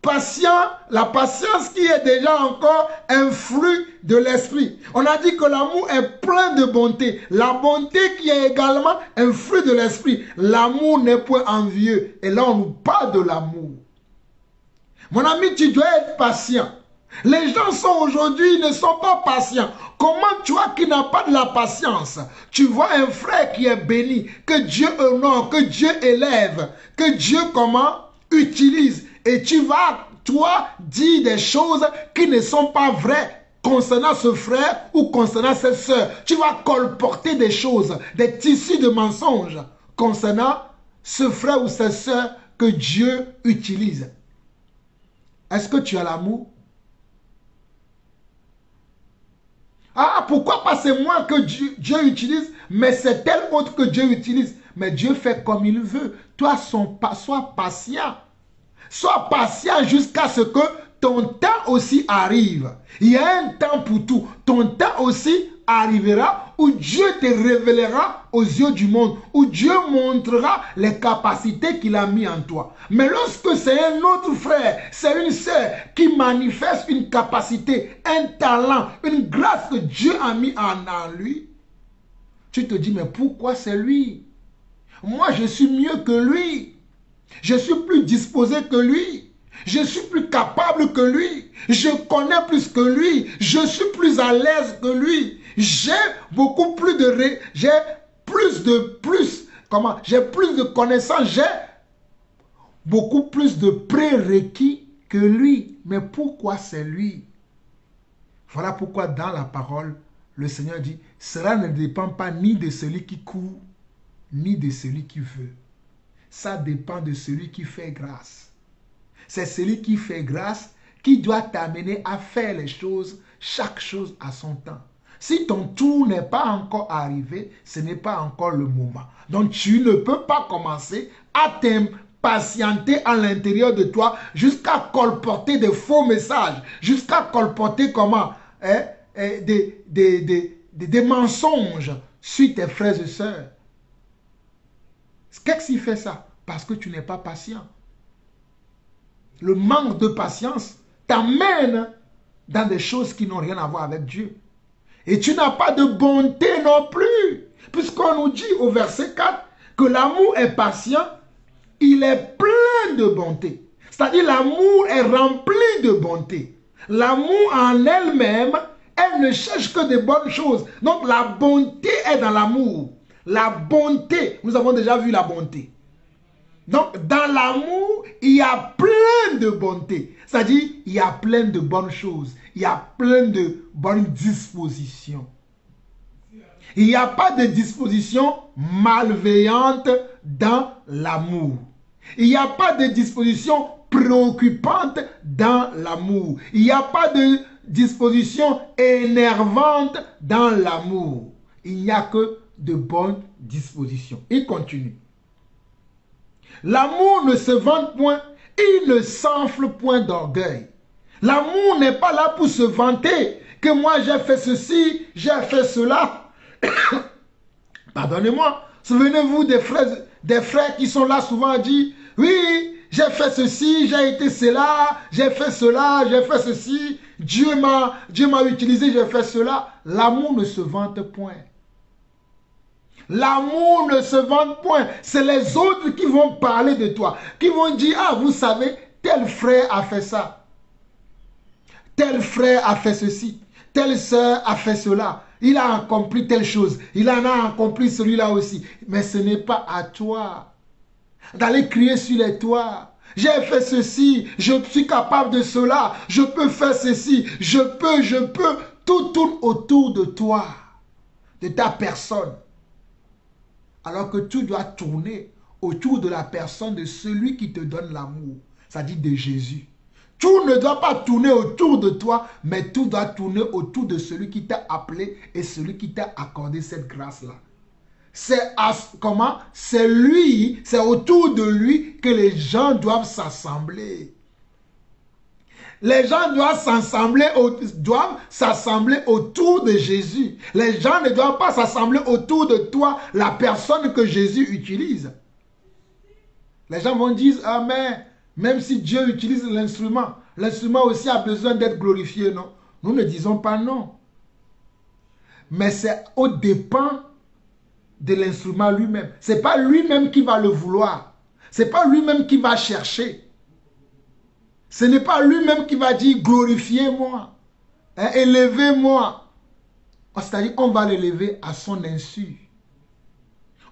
patient, la patience qui est déjà encore un fruit de l'esprit. On a dit que l'amour est plein de bonté. La bonté qui est également un fruit de l'esprit. L'amour n'est point envieux. Et là, on nous parle de l'amour. Mon ami, tu dois être patient. Les gens sont aujourd'hui, ne sont pas patients. Comment toi qui n'as pas de la patience, tu vois un frère qui est béni, que Dieu honore, que Dieu élève, que Dieu utilise, et tu vas, toi, dire des choses qui ne sont pas vraies concernant ce frère ou concernant cette sœur. Tu vas colporter des choses, des tissus de mensonges concernant ce frère ou cette sœur que Dieu utilise. Est-ce que tu as l'amour? Ah, pourquoi pas c'est moi que Dieu utilise, mais c'est tel autre que Dieu utilise. Mais Dieu fait comme il veut. Toi, sois patient. Sois patient jusqu'à ce que ton temps aussi arrive. Il y a un temps pour tout. Ton temps aussi arrivera où Dieu te révélera aux yeux du monde, où Dieu montrera les capacités qu'il a mis en toi. Mais lorsque c'est un autre frère, c'est une sœur qui manifeste une capacité, un talent, une grâce que Dieu a mis en lui, tu te dis, mais pourquoi c'est lui? Moi, je suis mieux que lui. Je suis plus disposé que lui. Je suis plus capable que lui. Je connais plus que lui. Je suis plus à l'aise que lui. J'ai beaucoup plus de... J'ai plus de connaissances. J'ai beaucoup plus de prérequis que lui. Mais pourquoi c'est lui? Voilà pourquoi dans la parole, le Seigneur dit, cela ne dépend pas ni de celui qui court, ni de celui qui veut. Ça dépend de celui qui fait grâce. C'est celui qui fait grâce qui doit t'amener à faire les choses, chaque chose à son temps. Si ton tour n'est pas encore arrivé, ce n'est pas encore le moment. Donc tu ne peux pas commencer à t'impatienter à l'intérieur de toi jusqu'à colporter des faux messages, jusqu'à colporter des mensonges sur tes frères et sœurs. Qu'est-ce qui fait ça? Parce que tu n'es pas patient. Le manque de patience t'amène dans des choses qui n'ont rien à voir avec Dieu. Et tu n'as pas de bonté non plus. Puisqu'on nous dit au verset 4 que l'amour est patient, il est plein de bonté. C'est-à-dire l'amour est rempli de bonté. L'amour en elle-même, elle ne cherche que de bonnes choses. Donc la bonté est dans l'amour. La bonté, nous avons déjà vu la bonté. Donc, dans l'amour, il y a plein de bonté. C'est-à-dire, il y a plein de bonnes choses. Il y a plein de bonnes dispositions. Il n'y a pas de disposition malveillante dans l'amour. Il n'y a pas de disposition préoccupante dans l'amour. Il n'y a pas de disposition énervante dans l'amour. Il n'y a que de bonnes dispositions. Il continue. L'amour ne se vante point, il ne s'enfle point d'orgueil. L'amour n'est pas là pour se vanter que moi j'ai fait ceci, j'ai fait cela. Pardonnez-moi, souvenez-vous des frères qui sont là souvent à dire, oui, j'ai fait ceci, j'ai été cela, j'ai fait cela, j'ai fait ceci, Dieu m'a utilisé, j'ai fait cela. L'amour ne se vante point. L'amour ne se vante point. C'est les autres qui vont parler de toi. Qui vont dire, ah, vous savez, tel frère a fait ça. Tel frère a fait ceci. Telle sœur a fait cela. Il a accompli telle chose. Il en a accompli celui-là aussi. Mais ce n'est pas à toi d'aller crier sur les toits. J'ai fait ceci. Je suis capable de cela. Je peux faire ceci. Je peux. Tout tourne autour de toi. De ta personne. Alors que tout doit tourner autour de la personne de celui qui te donne l'amour. C'est-à-dire de Jésus. Tout ne doit pas tourner autour de toi, mais tout doit tourner autour de celui qui t'a appelé et celui qui t'a accordé cette grâce-là. C'est lui, c'est autour de lui que les gens doivent s'assembler. Les gens doivent s'assembler autour de Jésus. Les gens ne doivent pas s'assembler autour de toi, la personne que Jésus utilise. Les gens vont dire, ah mais Même si Dieu utilise l'instrument, l'instrument aussi a besoin d'être glorifié, non? Nous ne disons pas non. Mais c'est au dépend de l'instrument lui-même. Ce n'est pas lui-même qui va le vouloir. Ce n'est pas lui-même qui va chercher. Ce n'est pas lui-même qui va dire glorifiez-moi, hein, élevez-moi. C'est-à-dire on va l'élever à son insu.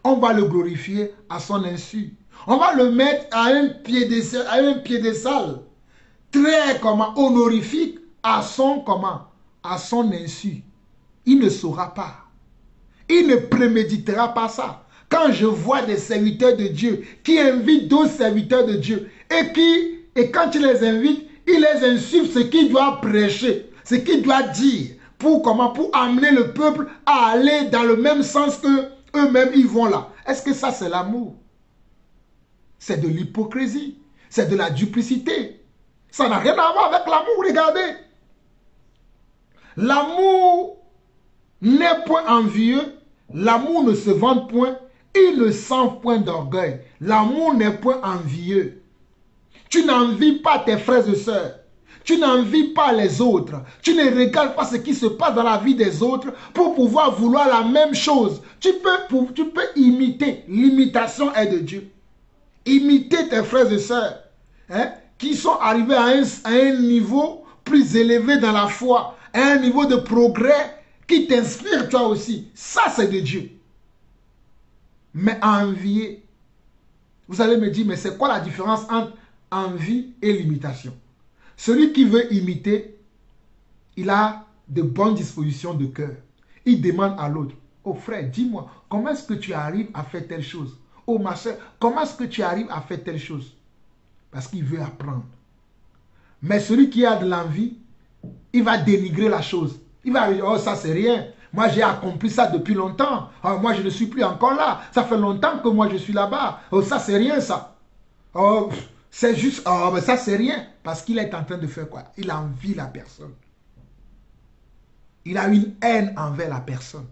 On va le glorifier à son insu. On va le mettre à un piédestal très honorifique à son à son insu. Il ne saura pas. Il ne préméditera pas ça. Quand je vois des serviteurs de Dieu qui invitent d'autres serviteurs de Dieu et quand ils les invitent, ils les insufflent ce qu'ils doivent prêcher, ce qu'ils doivent dire pour amener le peuple à aller dans le même sens que eux-mêmes ils vont là. Est-ce que ça c'est l'amour? C'est de l'hypocrisie, c'est de la duplicité. Ça n'a rien à voir avec l'amour, regardez. L'amour n'est point envieux, l'amour ne se vante point, il ne sent point d'orgueil. L'amour n'est point envieux. Tu n'envies pas tes frères et sœurs. Tu n'envies pas les autres. Tu ne regardes pas ce qui se passe dans la vie des autres pour pouvoir vouloir la même chose. Tu peux imiter. L'imitation est de Dieu. Imiter tes frères et sœurs, hein, qui sont arrivés à un niveau plus élevé dans la foi, à un niveau de progrès qui t'inspire toi aussi. Ça, c'est de Dieu. Mais envier, vous allez me dire, mais c'est quoi la différence entre envie et l'imitation? Celui qui veut imiter, il a de bonnes dispositions de cœur. Il demande à l'autre, oh frère, dis-moi, comment est-ce que tu arrives à faire telle chose? Oh ma soeur, comment est-ce que tu arrives à faire telle chose? Parce qu'il veut apprendre. Mais celui qui a de l'envie, il va dénigrer la chose. Il va dire, oh ça c'est rien. Moi j'ai accompli ça depuis longtemps. Oh, moi je ne suis plus encore là. Ça fait longtemps que moi je suis là-bas. Oh ça c'est rien ça. Oh c'est juste, oh mais ça c'est rien. Parce qu'il est en train de faire quoi? Il envie la personne. Il a une haine envers la personne.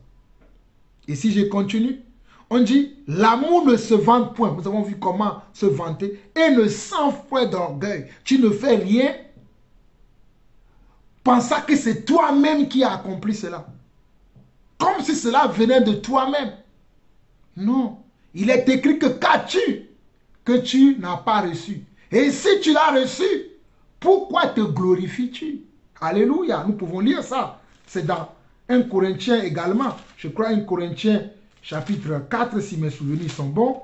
Et si je continue, on dit, l'amour ne se vante point. Nous avons vu comment se vanter. Et ne sent point d'orgueil. Tu ne fais rien pensant que c'est toi-même qui as accompli cela. Comme si cela venait de toi-même. Non. Il est écrit que qu'as-tu que tu n'as pas reçu? Et si tu l'as reçu, pourquoi te glorifies-tu? Alléluia. Nous pouvons lire ça. C'est dans 1 Corinthiens également. Je crois 1 Corinthiens chapitre 4, si mes souvenirs sont bons.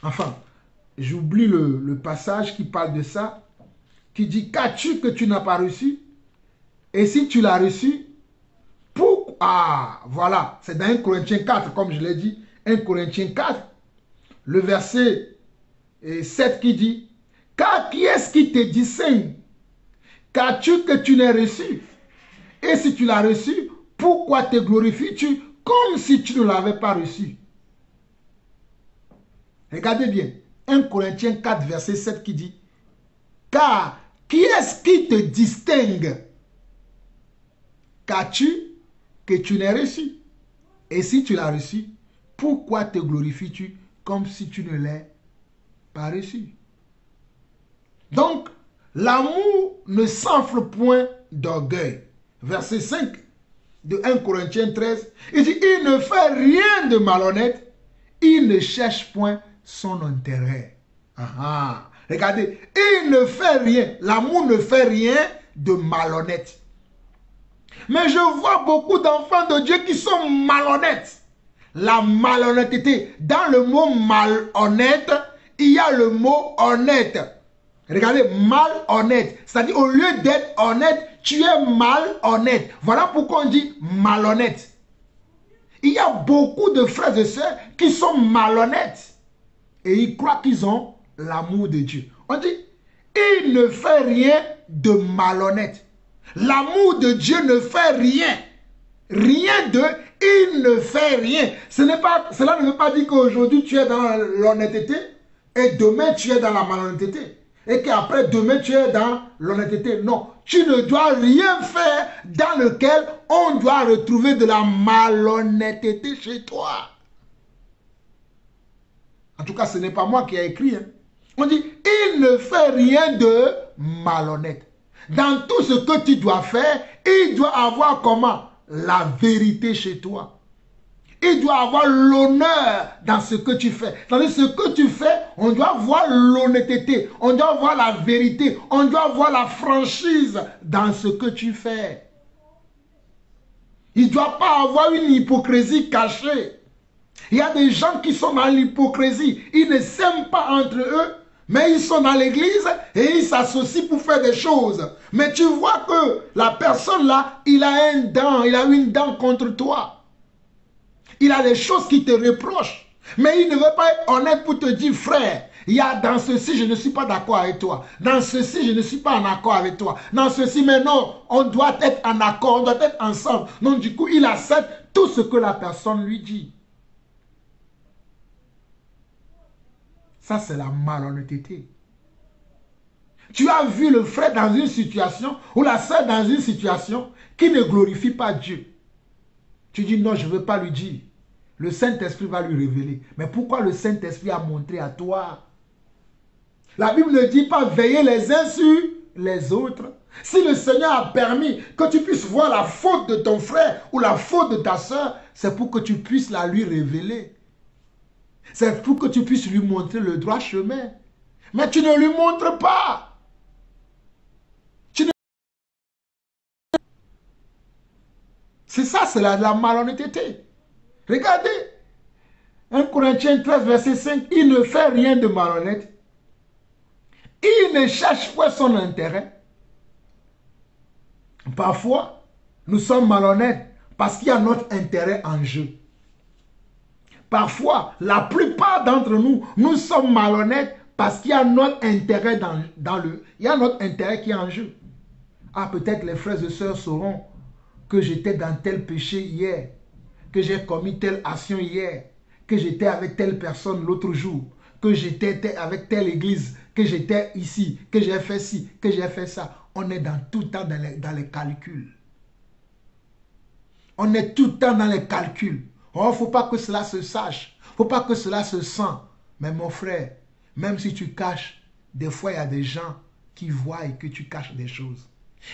Enfin, j'oublie le passage qui parle de ça, qui dit, qu'as-tu que tu n'as pas reçu? Et si tu l'as reçu, pourquoi? Ah, voilà, c'est dans 1 Corinthiens 4, comme je l'ai dit, 1 Corinthiens 4, le verset 7 qui dit, car qui est-ce qui te distingue? Qu'as-tu que tu n'as reçu? Et si tu l'as reçu, pourquoi te glorifies-tu comme si tu ne l'avais pas reçu? Regardez bien, 1 Corinthiens 4, verset 7 qui dit, car qui est-ce qui te distingue? Qu'as-tu que tu n'as reçu? Et si tu l'as reçu, pourquoi te glorifies-tu comme si tu ne l'as pas reçu? Donc, l'amour ne s'enfle point d'orgueil. Verset 5 de 1 Corinthiens 13, il dit, il ne fait rien de malhonnête, il ne cherche point son intérêt. Ah, regardez, il ne fait rien, l'amour ne fait rien de malhonnête. Mais je vois beaucoup d'enfants de Dieu qui sont malhonnêtes. La malhonnêteté, dans le mot malhonnête, il y a le mot honnête. Regardez, malhonnête. C'est-à-dire, au lieu d'être honnête, tu es malhonnête. Voilà pourquoi on dit malhonnête. Il y a beaucoup de frères et sœurs qui sont malhonnêtes. Et ils croient qu'ils ont l'amour de Dieu. On dit, il ne fait rien de malhonnête. L'amour de Dieu ne fait rien. Rien de, il ne fait rien. Cela ne veut pas dire qu'aujourd'hui tu es dans l'honnêteté et demain tu es dans la malhonnêteté. Et qu'après demain tu es dans l'honnêteté. Non, tu ne dois rien faire dans lequel on doit retrouver de la malhonnêteté chez toi. En tout cas, ce n'est pas moi qui ai écrit. Hein. On dit, il ne fait rien de malhonnête. Dans tout ce que tu dois faire, il doit avoir comment? La vérité chez toi. Il doit avoir l'honneur dans ce que tu fais. Dans ce que tu fais, on doit voir l'honnêteté, on doit voir la vérité, on doit voir la franchise dans ce que tu fais. Il ne doit pas avoir une hypocrisie cachée. Il y a des gens qui sont dans l'hypocrisie. Ils ne s'aiment pas entre eux, mais ils sont dans l'église et ils s'associent pour faire des choses. Mais tu vois que la personne là, il a une dent contre toi. Il a des choses qui te reprochent. Mais il ne veut pas être honnête pour te dire, frère, il y a dans ceci, je ne suis pas d'accord avec toi. Dans ceci, je ne suis pas en accord avec toi. Dans ceci, mais non, on doit être en accord, on doit être ensemble. Donc du coup, il accepte tout ce que la personne lui dit. Ça, c'est la malhonnêteté. Tu as vu le frère dans une situation, ou la sœur dans une situation qui ne glorifie pas Dieu. Tu dis non, je ne veux pas lui dire. Le Saint-Esprit va lui révéler. Mais pourquoi le Saint-Esprit a montré à toi? La Bible ne dit pas veiller les uns sur les autres. Si le Seigneur a permis que tu puisses voir la faute de ton frère ou la faute de ta soeur, c'est pour que tu puisses la lui révéler. C'est pour que tu puisses lui montrer le droit chemin. Mais tu ne lui montres pas. C'est ça, c'est la malhonnêteté. Regardez, 1 Corinthiens 13, verset 5, il ne fait rien de malhonnête. Il ne cherche pas son intérêt. Parfois, nous sommes malhonnêtes parce qu'il y a notre intérêt en jeu. Parfois, la plupart d'entre nous, nous sommes malhonnêtes parce qu'il y a notre intérêt il y a notre intérêt qui est en jeu. Ah, peut-être les frères et sœurs sauront que j'étais dans tel péché hier, que j'ai commis telle action hier, que j'étais avec telle personne l'autre jour, que j'étais avec telle église, que j'étais ici, que j'ai fait ci, que j'ai fait ça. On est tout le temps dans les calculs. On est tout le temps dans les calculs. Oh, il ne faut pas que cela se sache. Il ne faut pas que cela se sent. Mais mon frère, même si tu caches, des fois il y a des gens qui voient et que tu caches des choses.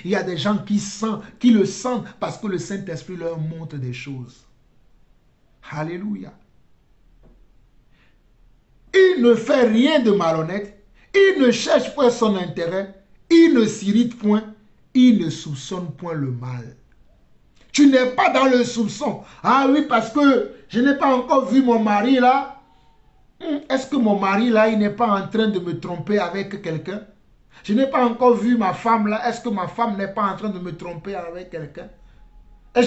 Il y a des gens qui le sentent parce que le Saint-Esprit leur montre des choses. Alléluia. Il ne fait rien de malhonnête. Il ne cherche point son intérêt. Il ne s'irrite point. Il ne soupçonne point le mal. Tu n'es pas dans le soupçon. Ah oui, parce que je n'ai pas encore vu mon mari là. Est-ce que mon mari là, il n'est pas en train de me tromper avec quelqu'un? Je n'ai pas encore vu ma femme là. Est-ce que ma femme n'est pas en train de me tromper avec quelqu'un? Et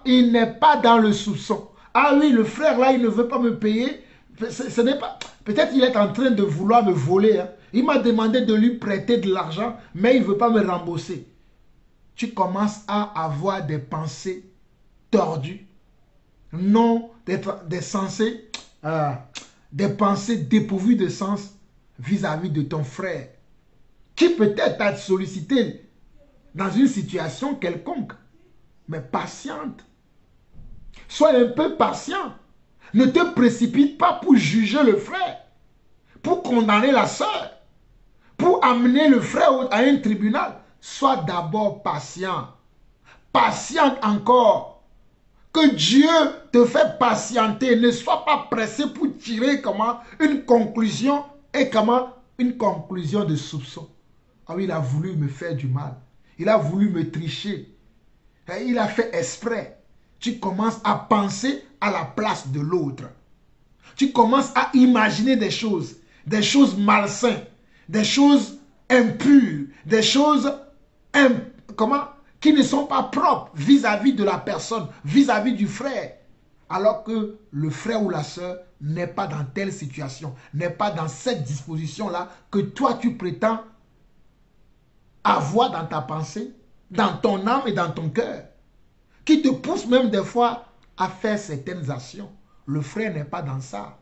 il n'est pas dans le soupçon. Ah oui, le frère là, il ne veut pas me payer. Ce n'est pas. Peut-être qu'il est en train de vouloir me voler. Hein. Il m'a demandé de lui prêter de l'argent, mais il ne veut pas me rembourser. Tu commences à avoir des pensées tordues. Non, des pensées dépourvues de sens vis-à-vis de ton frère, qui peut-être t'a sollicité dans une situation quelconque. Mais patiente. Sois un peu patient. Ne te précipite pas pour juger le frère, pour condamner la sœur, pour amener le frère à un tribunal. Sois d'abord patient. Patiente encore. Que Dieu te fait patienter. Ne sois pas pressé pour tirer une conclusion et une conclusion de soupçon. Ah oui, il a voulu me faire du mal. Il a voulu me tricher. Il a fait exprès. Tu commences à penser à la place de l'autre. Tu commences à imaginer des choses malsaines, des choses impures, des choses qui ne sont pas propres vis-à-vis de la personne, vis-à-vis du frère. Alors que le frère ou la sœur n'est pas dans telle situation, n'est pas dans cette disposition-là que toi tu prétends avoir dans ta pensée, dans ton âme et dans ton cœur, qui te pousse même des fois à faire certaines actions. Le frère n'est pas dans ça.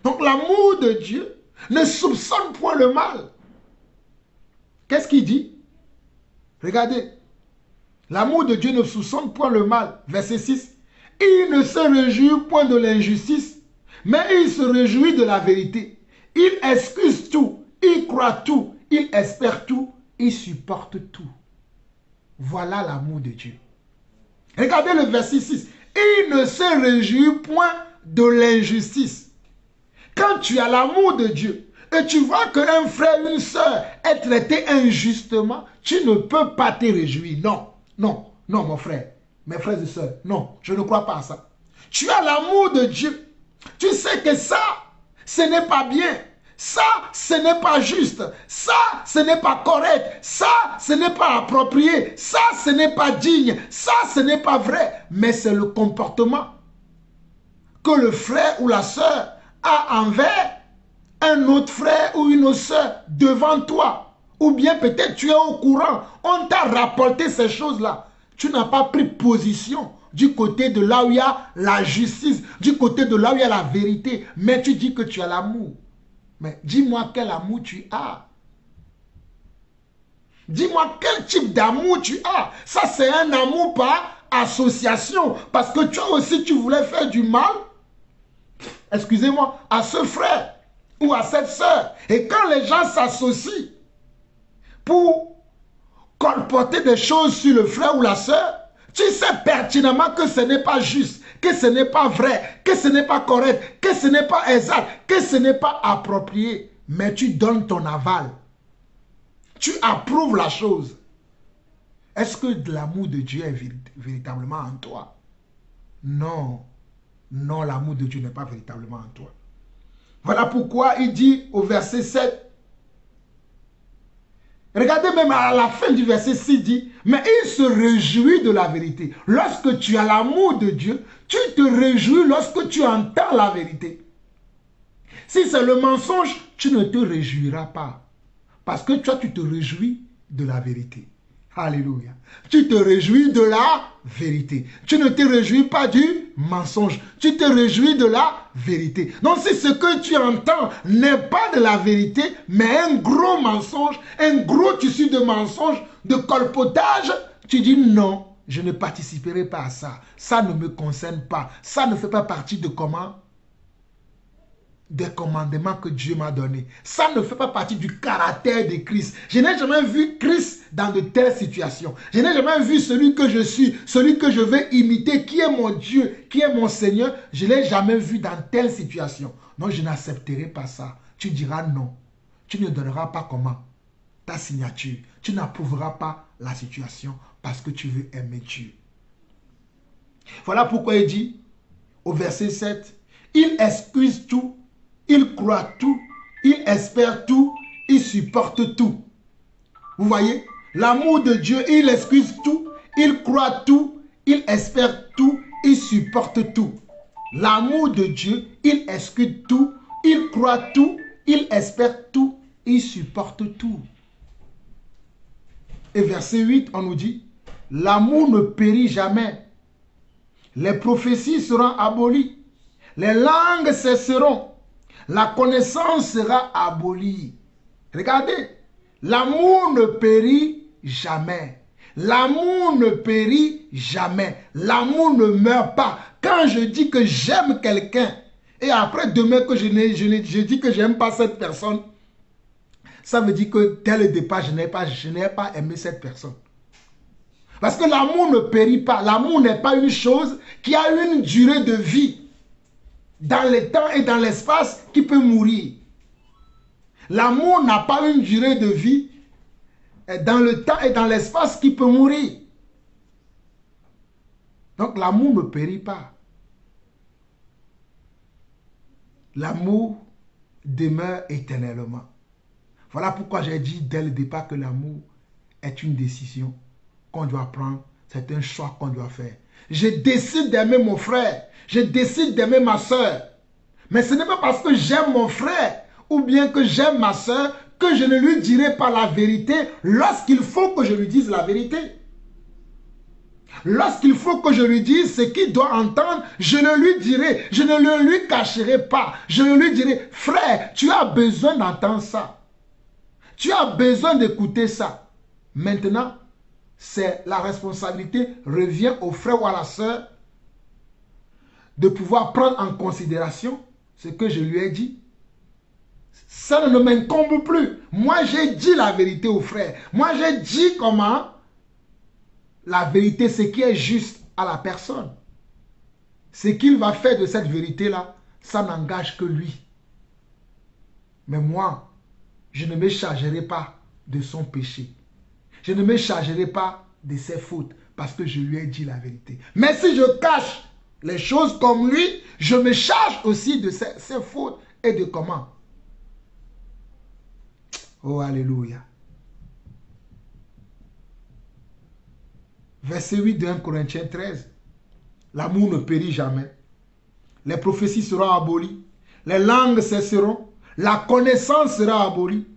Donc l'amour de Dieu ne soupçonne point le mal. Qu'est-ce qu'il dit? Regardez. L'amour de Dieu ne soupçonne point le mal. Verset 6. Il ne se réjouit point de l'injustice, Mais il se réjouit de la vérité. Il excuse tout. Il croit tout. Il espère tout. Il supporte tout. Voilà l'amour de Dieu. Regardez le verset 6. Il ne se réjouit point de l'injustice. Quand tu as l'amour de Dieu et tu vois qu'un frère, une soeur est traité injustement, tu ne peux pas te réjouir. Non, non, non mon frère, mes frères et sœurs, non, je ne crois pas à ça. Tu as l'amour de Dieu. Tu sais que ça, ce n'est pas bien. Ça, ce n'est pas juste. Ça, ce n'est pas correct. Ça, ce n'est pas approprié. Ça, ce n'est pas digne. Ça, ce n'est pas vrai. Mais c'est le comportement que le frère ou la sœur a envers un autre frère ou une autre sœur devant toi. Ou bien peut-être tu es au courant. On t'a rapporté ces choses-là. Tu n'as pas pris position du côté de là où il y a la justice, du côté de là où il y a la vérité. Mais tu dis que tu as l'amour. Mais dis-moi quel amour tu as. Dis-moi quel type d'amour tu as. Ça, c'est un amour par association. Parce que toi aussi, tu voulais faire du mal, excusez-moi, à ce frère ou à cette sœur. Et quand les gens s'associent pour colporter des choses sur le frère ou la sœur, tu sais pertinemment que ce n'est pas juste, que ce n'est pas vrai, que ce n'est pas correct, que ce n'est pas exact, que ce n'est pas approprié. Mais tu donnes ton aval. Tu approuves la chose. Est-ce que l'amour de Dieu est véritablement en toi? Non. Non, l'amour de Dieu n'est pas véritablement en toi. Voilà pourquoi il dit au verset 7. Regardez même à la fin du verset 6, il dit, mais il se réjouit de la vérité. Lorsque tu as l'amour de Dieu, tu te réjouis lorsque tu entends la vérité. Si c'est le mensonge, tu ne te réjouiras pas. Parce que toi, tu te réjouis de la vérité. Alléluia. Tu te réjouis de la vérité. Tu ne te réjouis pas du mensonge. Tu te réjouis de la vérité. Donc si ce que tu entends n'est pas de la vérité, mais un gros mensonge, un gros tissu de mensonge, de colpotage, tu dis non, je ne participerai pas à ça. Ça ne me concerne pas. Ça ne fait pas partie de comment? Des commandements que Dieu m'a donnés. Ça ne fait pas partie du caractère de Christ. Je n'ai jamais vu Christ dans de telles situations. Je n'ai jamais vu celui que je suis, celui que je vais imiter, qui est mon Dieu, qui est mon Seigneur. Je ne l'ai jamais vu dans telle situation. Donc je n'accepterai pas ça. Tu diras non. Tu ne donneras pas comment? Ta signature. Tu n'approuveras pas la situation parce que tu veux aimer Dieu. Voilà pourquoi il dit au verset 7, il excuse tout. Il croit tout, il espère tout, il supporte tout. Vous voyez, l'amour de Dieu, il excuse tout, il croit tout, il espère tout, il supporte tout. L'amour de Dieu, il excuse tout, il croit tout, il espère tout, il supporte tout. Et verset 8, on nous dit, l'amour ne périt jamais. Les prophéties seront abolies, les langues cesseront. La connaissance sera abolie. Regardez, l'amour ne périt jamais. L'amour ne périt jamais. L'amour ne meurt pas. Quand je dis que j'aime quelqu'un, et après demain que je dis que je n'aime pas cette personne, ça veut dire que dès le départ, je n'ai pas aimé cette personne. Parce que l'amour ne périt pas. L'amour n'est pas une chose qui a une durée de vie dans le temps et dans l'espace qui peut mourir. L'amour n'a pas une durée de vie dans le temps et dans l'espace qui peut mourir. Donc l'amour ne périt pas. L'amour demeure éternellement. Voilà pourquoi j'ai dit dès le départ que l'amour est une décision qu'on doit prendre. C'est un choix qu'on doit faire. Je décide d'aimer mon frère. Je décide d'aimer ma soeur. Mais ce n'est pas parce que j'aime mon frère ou bien que j'aime ma soeur que je ne lui dirai pas la vérité lorsqu'il faut que je lui dise la vérité. Lorsqu'il faut que je lui dise ce qu'il doit entendre, je le lui dirai. Je ne le lui cacherai pas. Je le lui dirai, frère, tu as besoin d'entendre ça. Tu as besoin d'écouter ça. Maintenant, c'est la responsabilité revient au frère ou à la sœur de pouvoir prendre en considération ce que je lui ai dit. Ça ne m'incombe plus. Moi, j'ai dit la vérité aux frères. Moi, j'ai dit comment la vérité, ce qui est juste à la personne. Ce qu'il va faire de cette vérité-là, ça n'engage que lui. Mais moi, je ne me chargerai pas de son péché. Je ne me chargerai pas de ses fautes parce que je lui ai dit la vérité. Mais si je cache les choses comme lui, je me charge aussi de ses fautes et de comment. Oh, alléluia. Verset 8 de 1 Corinthiens 13. L'amour ne périt jamais. Les prophéties seront abolies. Les langues cesseront. La connaissance sera abolie.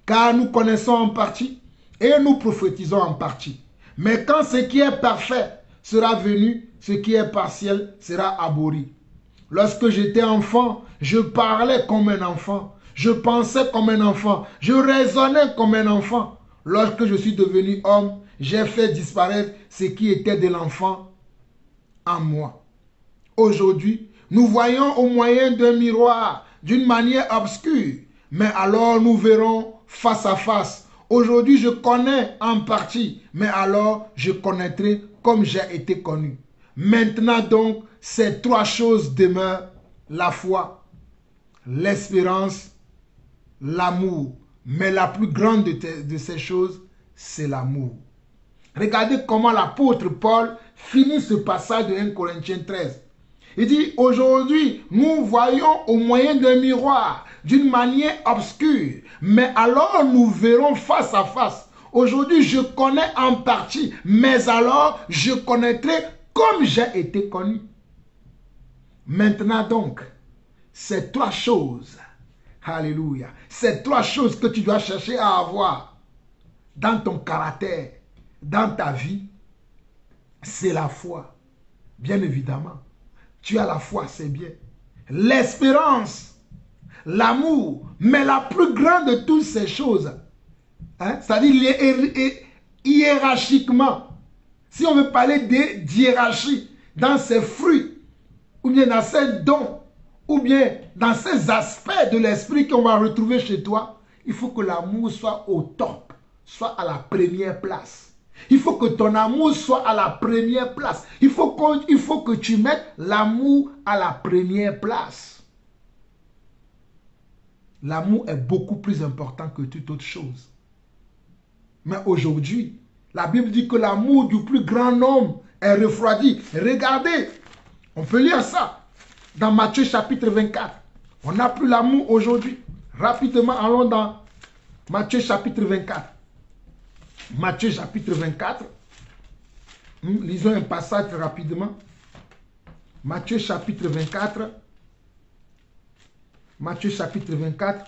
Car nous connaissons en partie et nous prophétisons en partie. Mais quand ce qui est parfait sera venu, ce qui est partiel sera aboli. Lorsque j'étais enfant, je parlais comme un enfant. Je pensais comme un enfant. Je raisonnais comme un enfant. Lorsque je suis devenu homme, j'ai fait disparaître ce qui était de l'enfant en moi. Aujourd'hui, nous voyons au moyen d'un miroir, d'une manière obscure. Mais alors nous verrons face à face. Aujourd'hui, je connais en partie, mais alors je connaîtrai comme j'ai été connu. Maintenant donc, ces trois choses demeurent: la foi, l'espérance, l'amour. Mais la plus grande de ces choses, c'est l'amour. Regardez comment l'apôtre Paul finit ce passage de 1 Corinthiens 13. Il dit, aujourd'hui, nous voyons au moyen d'un miroir, d'une manière obscure, mais alors nous verrons face à face. Aujourd'hui, je connais en partie, mais alors je connaîtrai comme j'ai été connu. Maintenant donc, ces trois choses, alléluia, ces trois choses que tu dois chercher à avoir dans ton caractère, dans ta vie, c'est la foi, bien évidemment. Tu as la foi, c'est bien. L'espérance, l'amour, mais la plus grande de toutes ces choses, hein, c'est-à-dire hiérarchiquement, si on veut parler d'hiérarchie, dans ses fruits, ou bien dans ses dons, ou bien dans ces aspects de l'esprit qu'on va retrouver chez toi, il faut que l'amour soit au top, soit à la première place. Il faut que ton amour soit à la première place. Il faut que tu mettes l'amour à la première place. L'amour est beaucoup plus important que toute autre chose. Mais aujourd'hui, la Bible dit que l'amour du plus grand nombre est refroidi. Regardez, on peut lire ça dans Matthieu chapitre 24. On n'a plus l'amour aujourd'hui. Rapidement, allons dans Matthieu chapitre 24. Matthieu chapitre 24. Lisons un passage rapidement. Matthieu chapitre 24. Matthieu chapitre 24.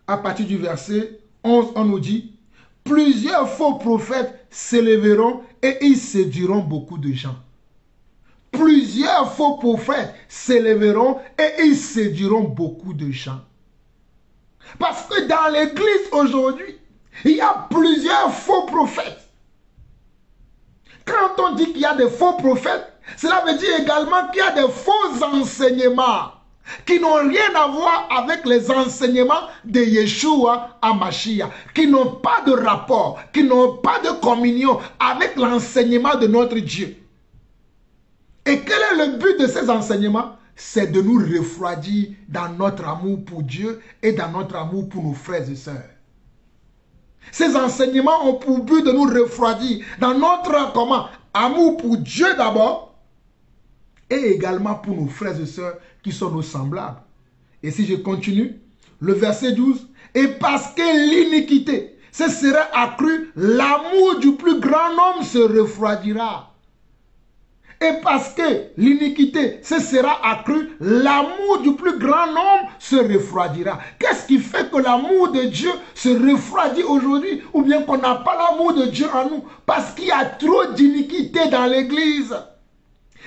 À partir du verset 11, on nous dit: plusieurs faux prophètes s'élèveront et ils séduiront beaucoup de gens. Plusieurs faux prophètes s'élèveront et ils séduiront beaucoup de gens. Parce que dans l'église aujourd'hui, il y a plusieurs faux prophètes. Quand on dit qu'il y a des faux prophètes, cela veut dire également qu'il y a des faux enseignements qui n'ont rien à voir avec les enseignements de Yeshua à Mashiach, qui n'ont pas de rapport, qui n'ont pas de communion avec l'enseignement de notre Dieu. Et quel est le but de ces enseignements? C'est de nous refroidir dans notre amour pour Dieu et dans notre amour pour nos frères et sœurs. Ces enseignements ont pour but de nous refroidir dans notre amour pour Dieu d'abord et également pour nos frères et sœurs qui sont nos semblables. Et si je continue, le verset 12, et parce que l'iniquité se sera accrue, l'amour du plus grand nombre se refroidira. Et parce que l'iniquité se sera accrue, l'amour du plus grand nombre se refroidira. Qu'est-ce qui fait que l'amour de Dieu se refroidit aujourd'hui? Ou bien qu'on n'a pas l'amour de Dieu en nous? Parce qu'il y a trop d'iniquité dans l'église.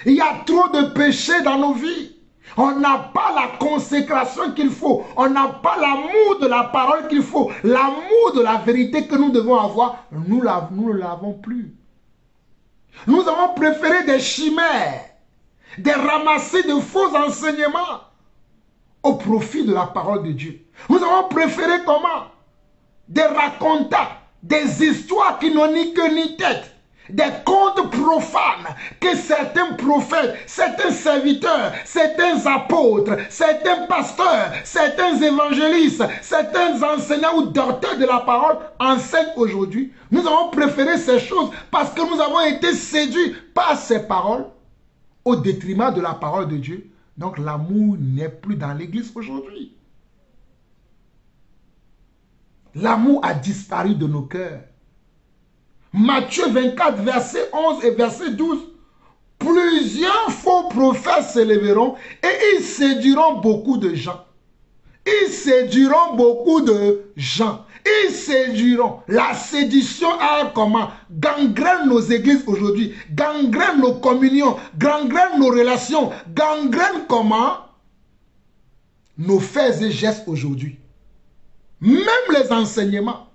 Il y a trop de péché dans nos vies. On n'a pas la consécration qu'il faut. On n'a pas l'amour de la parole qu'il faut. L'amour de la vérité que nous devons avoir, nous ne l'avons plus. Nous avons préféré des chimères. de ramasser de faux enseignements au profit de la parole de Dieu. Nous avons préféré comment? De raconter des histoires qui n'ont ni queue ni tête, des contes profanes que certains prophètes, certains serviteurs, certains apôtres, certains pasteurs, certains évangélistes, certains enseignants ou docteurs de la parole enseignent aujourd'hui. Nous avons préféré ces choses parce que nous avons été séduits par ces paroles au détriment de la parole de Dieu. Donc l'amour n'est plus dans l'église aujourd'hui. L'amour a disparu de nos cœurs. Matthieu 24, verset 11 et verset 12. Plusieurs faux prophètes s'élèveront et ils séduiront beaucoup de gens. Ils séduiront beaucoup de gens. Ils séduiront. La séduction a comment? Gangrène nos églises aujourd'hui. Gangrène nos communions. Gangrène nos relations. Gangrène comment? Nos faits et gestes aujourd'hui. Même les enseignements.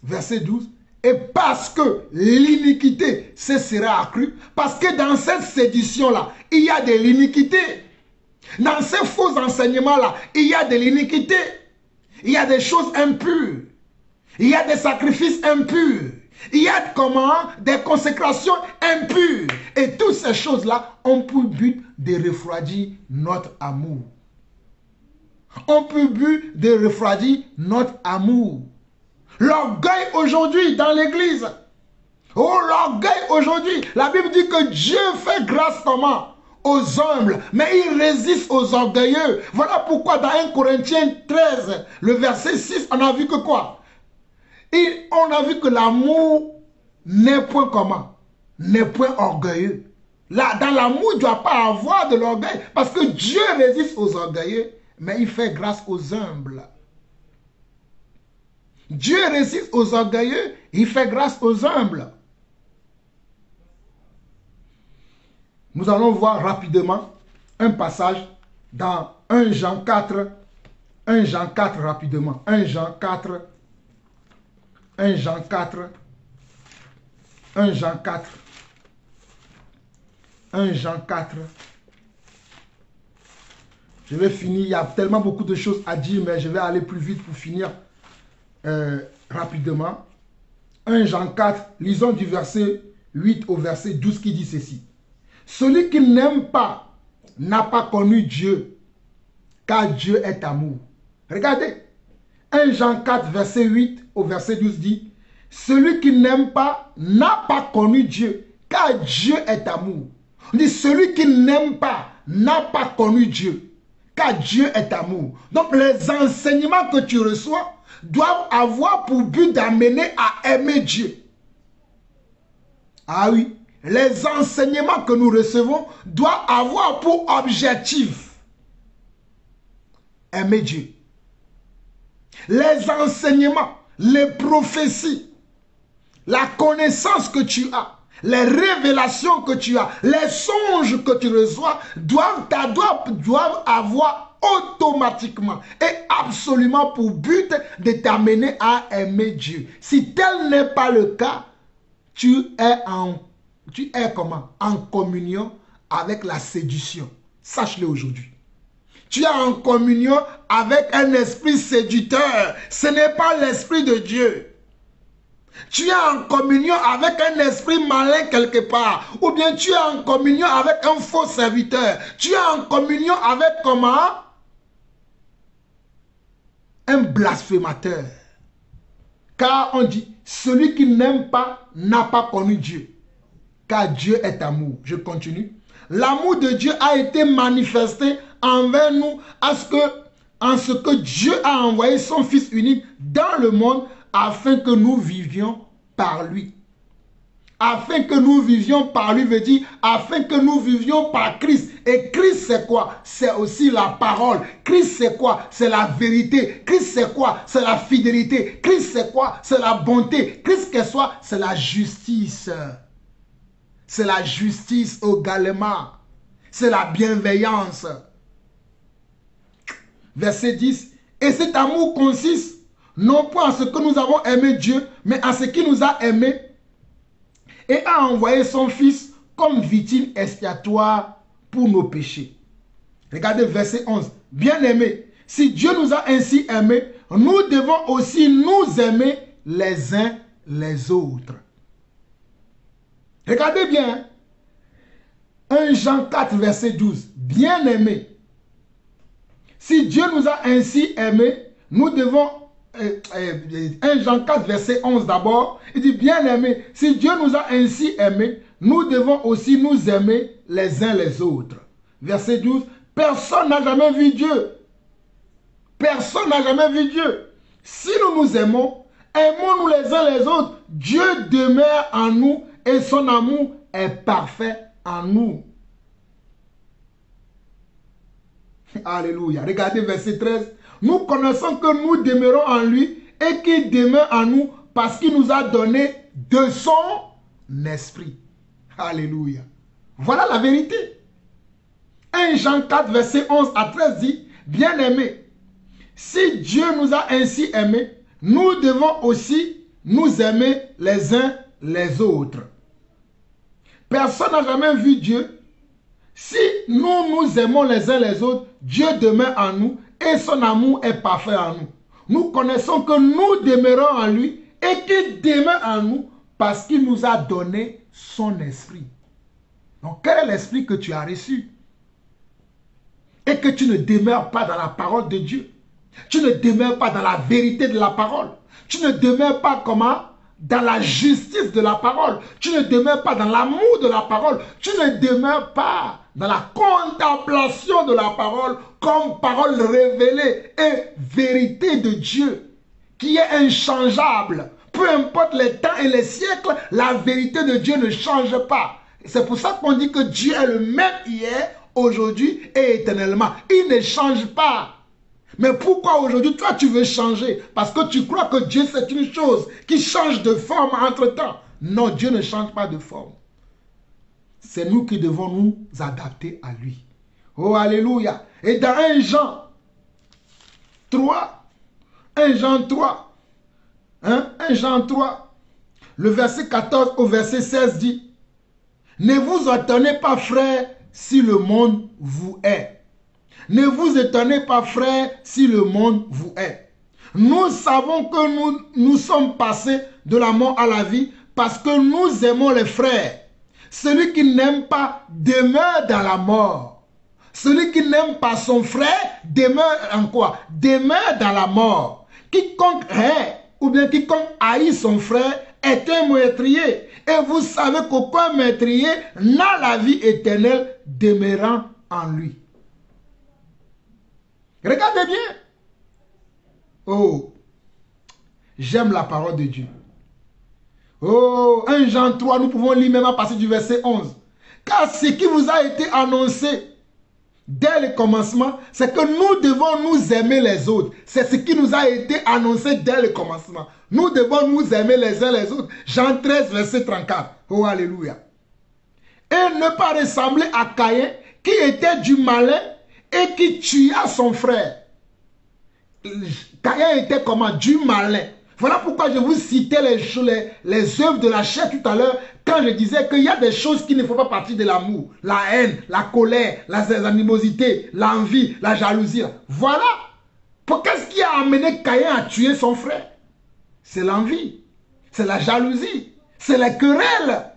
Verset 12. Et parce que l'iniquité se sera accrue, parce que dans cette séduction-là, il y a de l'iniquité. Dans ces faux enseignements-là, il y a de l'iniquité. Il y a des choses impures. Il y a des sacrifices impurs. Il y a comment? Des consécrations impures. Et toutes ces choses-là ont pour but de refroidir notre amour. Ont pour but de refroidir notre amour. L'orgueil aujourd'hui dans l'église. Oh, l'orgueil aujourd'hui. La Bible dit que Dieu fait grâce comment? Aux humbles, mais il résiste aux orgueilleux. Voilà pourquoi dans 1 Corinthiens 13, le verset 6, on a vu que quoi? On a vu que l'amour n'est point comment? N'est point orgueilleux. Là, dans l'amour, il ne doit pas avoir de l'orgueil, parce que Dieu résiste aux orgueilleux, mais il fait grâce aux humbles. Dieu résiste aux orgueilleux, il fait grâce aux humbles. Nous allons voir rapidement un passage dans 1 Jean 4. 1 Jean 4 rapidement. 1 Jean 4. 1 Jean 4. 1 Jean 4. 1 Jean 4. Je vais finir. Il y a tellement beaucoup de choses à dire, mais je vais aller plus vite pour finir rapidement. 1 Jean 4. Lisons du verset 8 au verset 12 qui dit ceci. Celui qui n'aime pas n'a pas connu Dieu, car Dieu est amour. Regardez, 1 Jean 4, verset 8 au verset 12 dit, celui qui n'aime pas n'a pas connu Dieu, car Dieu est amour. On dit, celui qui n'aime pas n'a pas connu Dieu, car Dieu est amour. Donc les enseignements que tu reçois doivent avoir pour but d'amener à aimer Dieu. Ah oui. Les enseignements que nous recevons doivent avoir pour objectif aimer Dieu. Les enseignements, les prophéties, la connaissance que tu as, les révélations que tu as, les songes que tu reçois doivent avoir automatiquement et absolument pour but de t'amener à aimer Dieu. Si tel n'est pas le cas, tu es comment? En communion avec la séduction. Sache-le aujourd'hui. Tu es en communion avec un esprit séducteur. Ce n'est pas l'esprit de Dieu. Tu es en communion avec un esprit malin quelque part. Ou bien tu es en communion avec un faux serviteur. Tu es en communion avec comment? Un blasphémateur. Car on dit, celui qui n'aime pas n'a pas connu Dieu. Car Dieu est amour. Je continue. L'amour de Dieu a été manifesté envers nous en ce que Dieu a envoyé son Fils unique dans le monde afin que nous vivions par lui. Afin que nous vivions par lui veut dire afin que nous vivions par Christ. Et Christ c'est quoi? C'est aussi la parole. Christ c'est quoi? C'est la vérité. Christ c'est quoi? C'est la fidélité. Christ c'est quoi? C'est la bonté. Christ c'est quoi? C'est la justice. C'est la justice également. C'est la bienveillance. Verset 10. Et cet amour consiste non pas en ce que nous avons aimé Dieu, mais en ce qu'il nous a aimés et a envoyé son Fils comme victime expiatoire pour nos péchés. Regardez verset 11. Bien-aimés, si Dieu nous a ainsi aimés, nous devons aussi nous aimer les uns les autres. Regardez bien. 1 Jean 4, verset 12. Bien-aimés, si Dieu nous a ainsi aimés, nous devons... 1 Jean 4, verset 11 d'abord. Il dit, bien-aimés, si Dieu nous a ainsi aimés, nous devons aussi nous aimer les uns les autres. Verset 12. Personne n'a jamais vu Dieu. Personne n'a jamais vu Dieu. Si nous nous aimons, aimons-nous les uns les autres. Dieu demeure en nous et son amour est parfait en nous. Alléluia. Regardez verset 13. Nous connaissons que nous demeurons en lui et qu'il demeure en nous parce qu'il nous a donné de son esprit. Alléluia. Voilà la vérité. 1 Jean 4, verset 11 à 13 dit, bien-aimés, si Dieu nous a ainsi aimés, nous devons aussi nous aimer les uns les autres. Personne n'a jamais vu Dieu. Si nous nous aimons les uns les autres, Dieu demeure en nous et son amour est parfait en nous. Nous connaissons que nous demeurons en lui et qu'il demeure en nous parce qu'il nous a donné son esprit. Donc, quel est l'esprit que tu as reçu? Et que tu ne demeures pas dans la parole de Dieu. Tu ne demeures pas dans la vérité de la parole. Tu ne demeures pas comment? Dans la justice de la parole. Tu ne demeures pas dans l'amour de la parole. Tu ne demeures pas dans la contemplation de la parole comme parole révélée et vérité de Dieu qui est inchangeable. Peu importe les temps et les siècles, la vérité de Dieu ne change pas. C'est pour ça qu'on dit que Dieu est le même hier, aujourd'hui et éternellement. Il ne change pas. Mais pourquoi aujourd'hui, toi, tu veux changer? Parce que tu crois que Dieu, c'est une chose qui change de forme entre-temps. Non, Dieu ne change pas de forme. C'est nous qui devons nous adapter à lui. Oh, alléluia. Et dans 1 Jean 3, 1 Jean 3, le verset 14 au verset 16 dit, ne vous étonnez pas, frères, si le monde vous hait. Ne vous étonnez pas, frères, si le monde vous hait. Nous savons que nous sommes passés de la mort à la vie parce que nous aimons les frères. Celui qui n'aime pas demeure dans la mort. Celui qui n'aime pas son frère demeure en quoi? Demeure dans la mort. Quiconque hait ou bien quiconque haït son frère est un meurtrier. Et vous savez qu'aucun meurtrier n'a la vie éternelle demeurant en lui. Regardez bien. Oh, j'aime la parole de Dieu. Oh, 1 Jean 3, nous pouvons lire même à partir du verset 11. Car ce qui vous a été annoncé dès le commencement, c'est que nous devons nous aimer les autres. C'est ce qui nous a été annoncé dès le commencement. Nous devons nous aimer les uns les autres. Jean 13, verset 34. Oh, alléluia. Et ne pas ressembler à Caïn, qui était du malin et qui tua son frère. Caïn était comment? Du malin. Voilà pourquoi je vous citais les œuvres de la chair tout à l'heure, quand je disais qu'il y a des choses qui ne font pas partie de l'amour. La haine, la colère, la animosité, l'envie, la jalousie. Voilà. Qu'est-ce qui a amené Caïn à tuer son frère? C'est l'envie, c'est la jalousie, c'est la querelle.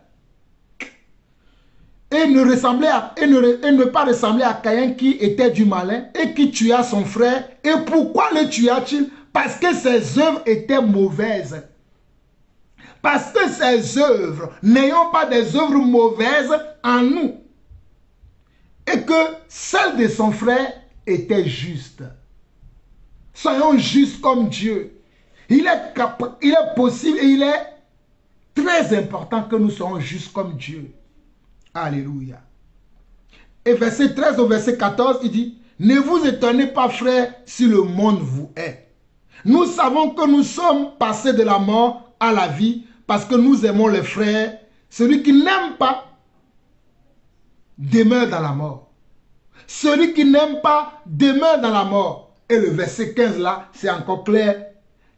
Et ne pas ressembler à Caïn qui était du malin et qui tua son frère. Et pourquoi le tua-t-il? Parce que ses œuvres étaient mauvaises. Parce que ses œuvres, n'ayons pas des œuvres mauvaises en nous. Et que celle de son frère était juste. Soyons justes comme Dieu. Il est possible et il est très important que nous soyons justes comme Dieu. Alléluia. Et verset 13 au verset 14, il dit, ne vous étonnez pas, frères, si le monde vous hait. Nous savons que nous sommes passés de la mort à la vie parce que nous aimons les frères. Celui qui n'aime pas demeure dans la mort. Celui qui n'aime pas demeure dans la mort. Et le verset 15 là, c'est encore clair.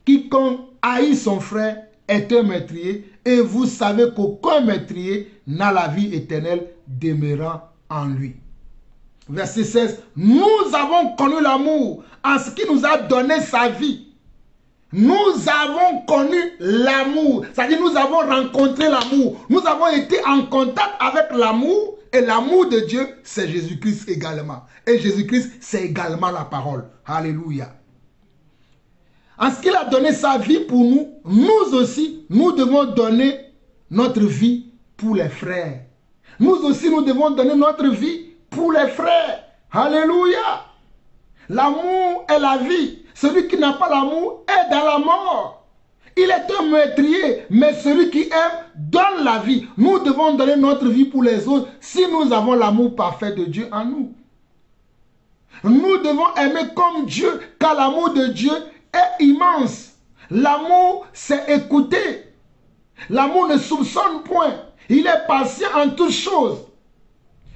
Quiconque haït son frère est un meurtrier. Et vous savez qu'aucun meurtrier n'a la vie éternelle demeurant en lui. Verset 16. Nous avons connu l'amour en ce qui nous a donné sa vie. Nous avons connu l'amour. C'est-à-dire nous avons rencontré l'amour. Nous avons été en contact avec l'amour. Et l'amour de Dieu, c'est Jésus-Christ également. Et Jésus-Christ, c'est également la parole. Alléluia. En ce qu'il a donné sa vie pour nous, nous aussi, nous devons donner notre vie pour les frères. Nous aussi, nous devons donner notre vie pour les frères. Alléluia. L'amour est la vie. Celui qui n'a pas l'amour est dans la mort. Il est un meurtrier, mais celui qui aime donne la vie. Nous devons donner notre vie pour les autres si nous avons l'amour parfait de Dieu en nous. Nous devons aimer comme Dieu, car l'amour de Dieu est immense. L'amour, c'est écouter. L'amour ne soupçonne point. Il est patient en toutes choses.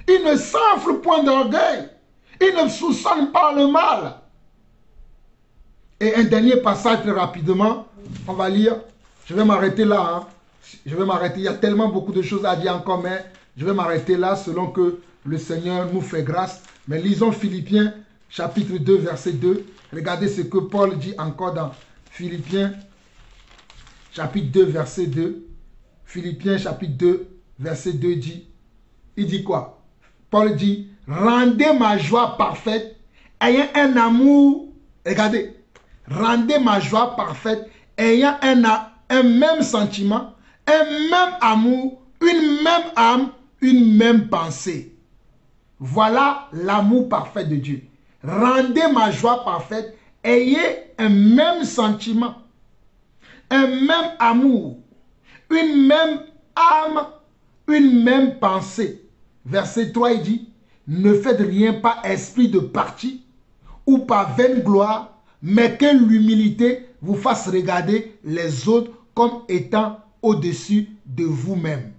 Il ne s'enfle point d'orgueil. Il ne soupçonne pas le mal. Et un dernier passage très rapidement, on va lire. Je vais m'arrêter là. Hein. Je vais m'arrêter. Il y a tellement beaucoup de choses à dire encore, mais je vais m'arrêter là selon que le Seigneur nous fait grâce. Mais lisons Philippiens chapitre 2, verset 2. Regardez ce que Paul dit encore dans Philippiens chapitre 2, verset 2. Philippiens chapitre 2, verset 2 dit, il dit quoi? Paul dit, rendez ma joie parfaite, ayant un amour, regardez, rendez ma joie parfaite, ayant un même sentiment, un même amour, une même âme, une même pensée. Voilà l'amour parfait de Dieu. Rendez ma joie parfaite, ayez un même sentiment, un même amour, une même âme, une même pensée. Verset 3, il dit, ne faites rien par esprit de parti ou par vaine gloire, mais que l'humilité vous fasse regarder les autres comme étant au-dessus de vous-même.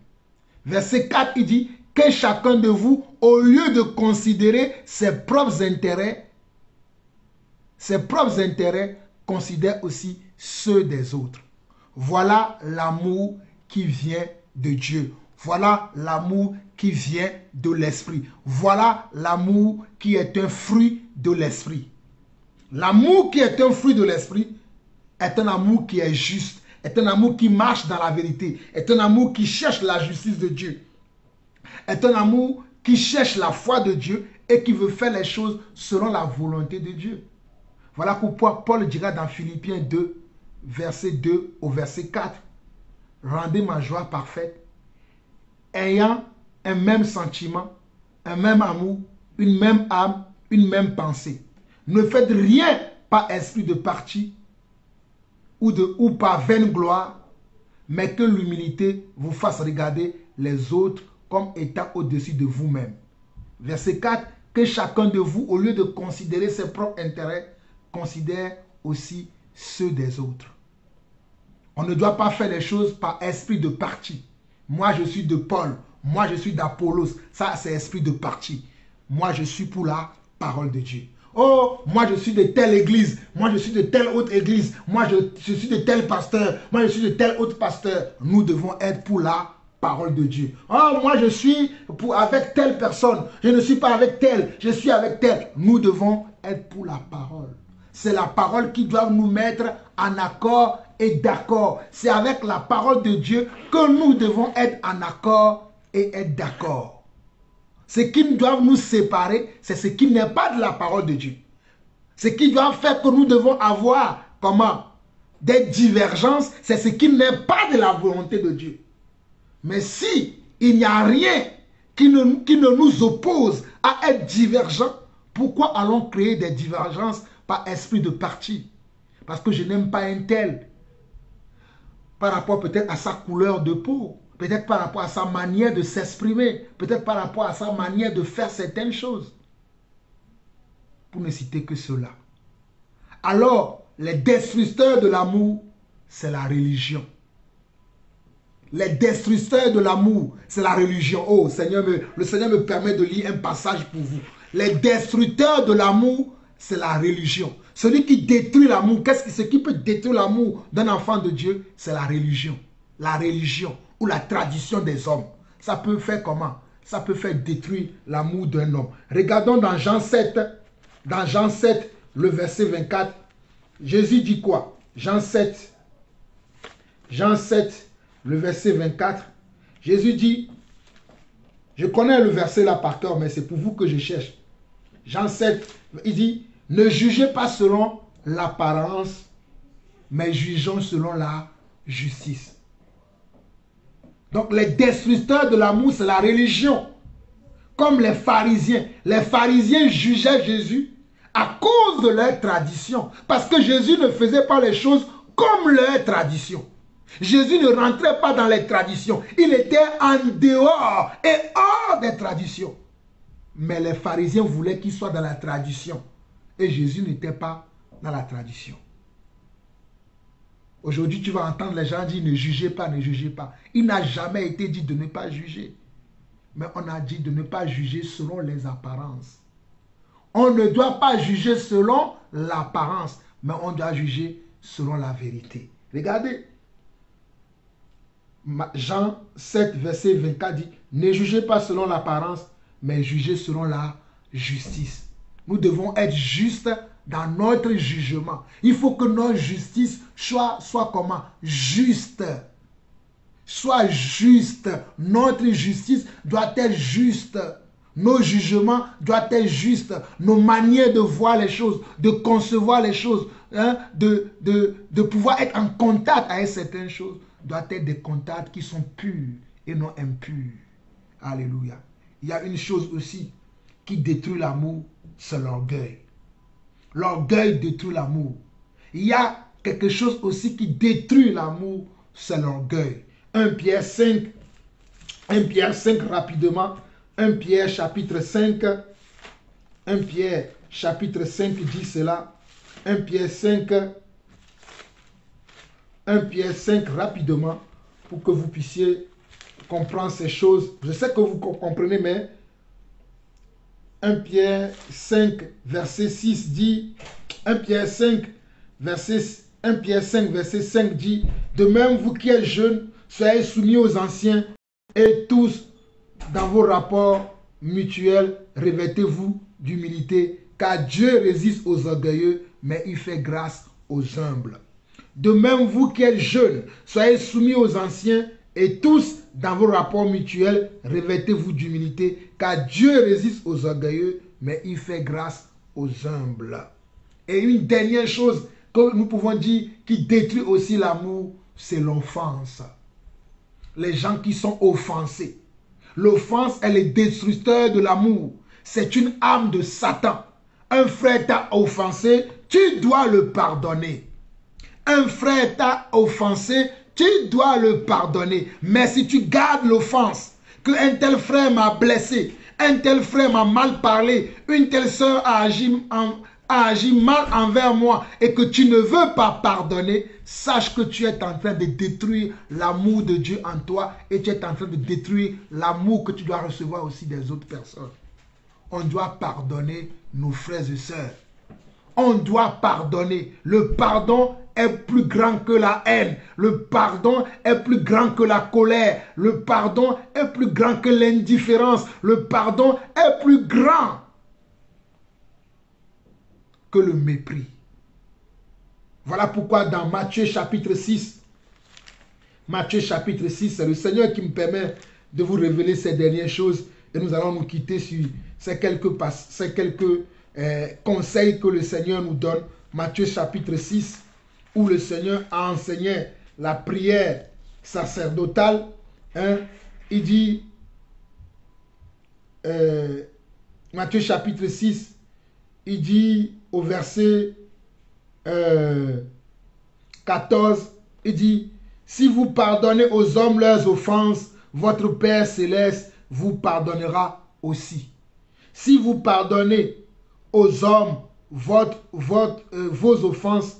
Verset 4, il dit, que chacun de vous, au lieu de considérer ses propres intérêts, considère aussi ceux des autres. Voilà l'amour qui vient de Dieu. Voilà l'amour qui vient de l'esprit. Voilà l'amour qui est un fruit de l'esprit. L'amour qui est un fruit de l'esprit est un amour qui est juste, est un amour qui marche dans la vérité, est un amour qui cherche la justice de Dieu, est un amour qui cherche la foi de Dieu et qui veut faire les choses selon la volonté de Dieu. Voilà pourquoi Paul dira dans Philippiens 2, verset 2 au verset 4, « Rendez ma joie parfaite, ayant un même sentiment, un même amour, une même âme, une même pensée. Ne faites rien par esprit de parti ou par vaine gloire, mais que l'humilité vous fasse regarder les autres comme étant au-dessus de vous-même. » Verset 4, « Que chacun de vous, au lieu de considérer ses propres intérêts, considère aussi ceux des autres. » On ne doit pas faire les choses par esprit de parti. Moi, je suis de Paul. Moi, je suis d'Apollos. Ça, c'est esprit de parti. Moi, je suis pour la parole de Dieu. Oh, moi, je suis de telle église. Moi, je suis de telle autre église. Moi, je suis de tel pasteur. Moi, je suis de tel autre pasteur. Nous devons être pour la parole de Dieu. Oh, moi, je suis avec telle personne. Je ne suis pas avec telle. Je suis avec telle. Nous devons être pour la parole. C'est la parole qui doit nous mettre en accord et d'accord. C'est avec la parole de Dieu que nous devons être en accord et être d'accord. Ce qui doit nous séparer, c'est ce qui n'est pas de la parole de Dieu. Ce qui doit faire que nous devons avoir, comment? Des divergences, c'est ce qui n'est pas de la volonté de Dieu. Mais si il n'y a rien qui ne nous oppose à être divergents, pourquoi allons créer des divergences par esprit de parti? Parce que je n'aime pas un tel. Par rapport peut-être à sa couleur de peau. Peut-être par rapport à sa manière de s'exprimer. Peut-être par rapport à sa manière de faire certaines choses. Pour ne citer que cela. Alors, les destructeurs de l'amour, c'est la religion. Les destructeurs de l'amour, c'est la religion. Oh, le Seigneur me permet de lire un passage pour vous. Les destructeurs de l'amour, c'est la religion. Celui qui détruit l'amour, ce qui peut détruire l'amour d'un enfant de Dieu, c'est la religion. la religion ou la tradition des hommes. Ça peut faire comment? Ça peut faire détruire l'amour d'un homme. Regardons dans Jean 7, le verset 24. Jésus dit quoi? Jean 7, le verset 24. Jésus dit, je connais le verset là par cœur, mais c'est pour vous que je cherche. Jean 7, il dit, ne jugez pas selon l'apparence, mais jugeons selon la justice. Donc les destructeurs de l'amour, c'est la religion. Comme les pharisiens. Les pharisiens jugeaient Jésus à cause de leur tradition. Parce que Jésus ne faisait pas les choses comme leur tradition. Jésus ne rentrait pas dans les traditions. Il était en dehors et hors des traditions. Mais les pharisiens voulaient qu'il soit dans la tradition. Et Jésus n'était pas dans la tradition. Aujourd'hui, tu vas entendre les gens dire ne jugez pas, ne jugez pas. Il n'a jamais été dit de ne pas juger. Mais on a dit de ne pas juger selon les apparences. On ne doit pas juger selon l'apparence, mais on doit juger selon la vérité. Regardez. Jean 7, verset 24 dit, ne jugez pas selon l'apparence, mais jugez selon la justice. Nous devons être justes dans notre jugement. Il faut que notre justice soit comment? Juste. Soit juste. Notre justice doit être juste. Nos jugements doivent être justes. Nos manières de voir les choses, de concevoir les choses, hein, de pouvoir être en contact avec certaines choses, doivent être des contacts qui sont purs et non impurs. Alléluia. Il y a une chose aussi qui détruit l'amour, c'est l'orgueil. L'orgueil détruit l'amour. Il y a quelque chose aussi qui détruit l'amour, c'est l'orgueil. 1 Pierre 5 rapidement. 1 Pierre chapitre 5. 1 Pierre chapitre 5 dit cela. 1 Pierre 5 rapidement pour que vous puissiez comprendre ces choses. Je sais que vous comprenez, mais 1 Pierre 5 verset 6 dit, 1 Pierre 5 verset 5 dit, de même vous qui êtes jeunes, soyez soumis aux anciens et tous dans vos rapports mutuels, revêtez-vous d'humilité, car Dieu résiste aux orgueilleux, mais il fait grâce aux humbles. De même vous qui êtes jeunes, soyez soumis aux anciens et tous dans vos rapports mutuels, revêtez-vous d'humilité, car Dieu résiste aux orgueilleux, mais il fait grâce aux humbles. Et une dernière chose que nous pouvons dire qui détruit aussi l'amour, c'est l'offense. Les gens qui sont offensés. L'offense est le destructeur de l'amour. C'est une âme de Satan. Un frère t'a offensé, tu dois le pardonner. Un frère t'a offensé, tu dois le pardonner. Mais si tu gardes l'offense, qu'un tel frère m'a blessé, un tel frère m'a mal parlé, une telle soeur a agi mal envers moi et que tu ne veux pas pardonner, sache que tu es en train de détruire l'amour de Dieu en toi et tu es en train de détruire l'amour que tu dois recevoir aussi des autres personnes. On doit pardonner nos frères et sœurs. On doit pardonner. Le pardon est plus grand que la haine. Le pardon est plus grand que la colère. Le pardon est plus grand que l'indifférence. Le pardon est plus grand que le mépris. Voilà pourquoi dans Matthieu chapitre 6, c'est le Seigneur qui me permet de vous révéler ces dernières choses et nous allons nous quitter sur ces quelques conseils que le Seigneur nous donne. Matthieu chapitre 6, où le Seigneur a enseigné la prière sacerdotale. Hein, il dit, Matthieu chapitre 6, il dit au verset 14, il dit, si vous pardonnez aux hommes leurs offenses, votre Père céleste vous pardonnera aussi. Si vous pardonnez aux hommes vos offenses,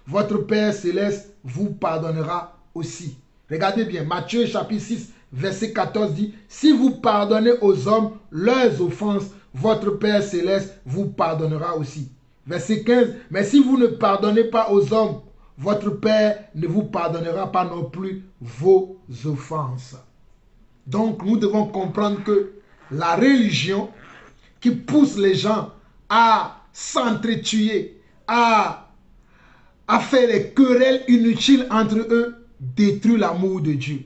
votre Père céleste vous pardonnera aussi. Regardez bien, Matthieu chapitre 6, verset 14 dit, si vous pardonnez aux hommes leurs offenses, votre Père céleste vous pardonnera aussi. Verset 15, mais si vous ne pardonnez pas aux hommes votre Père ne vous pardonnera pas non plus vos offenses. Donc, nous devons comprendre que la religion qui pousse les gens à s'entretuer, à faire les querelles inutiles entre eux, détruit l'amour de Dieu.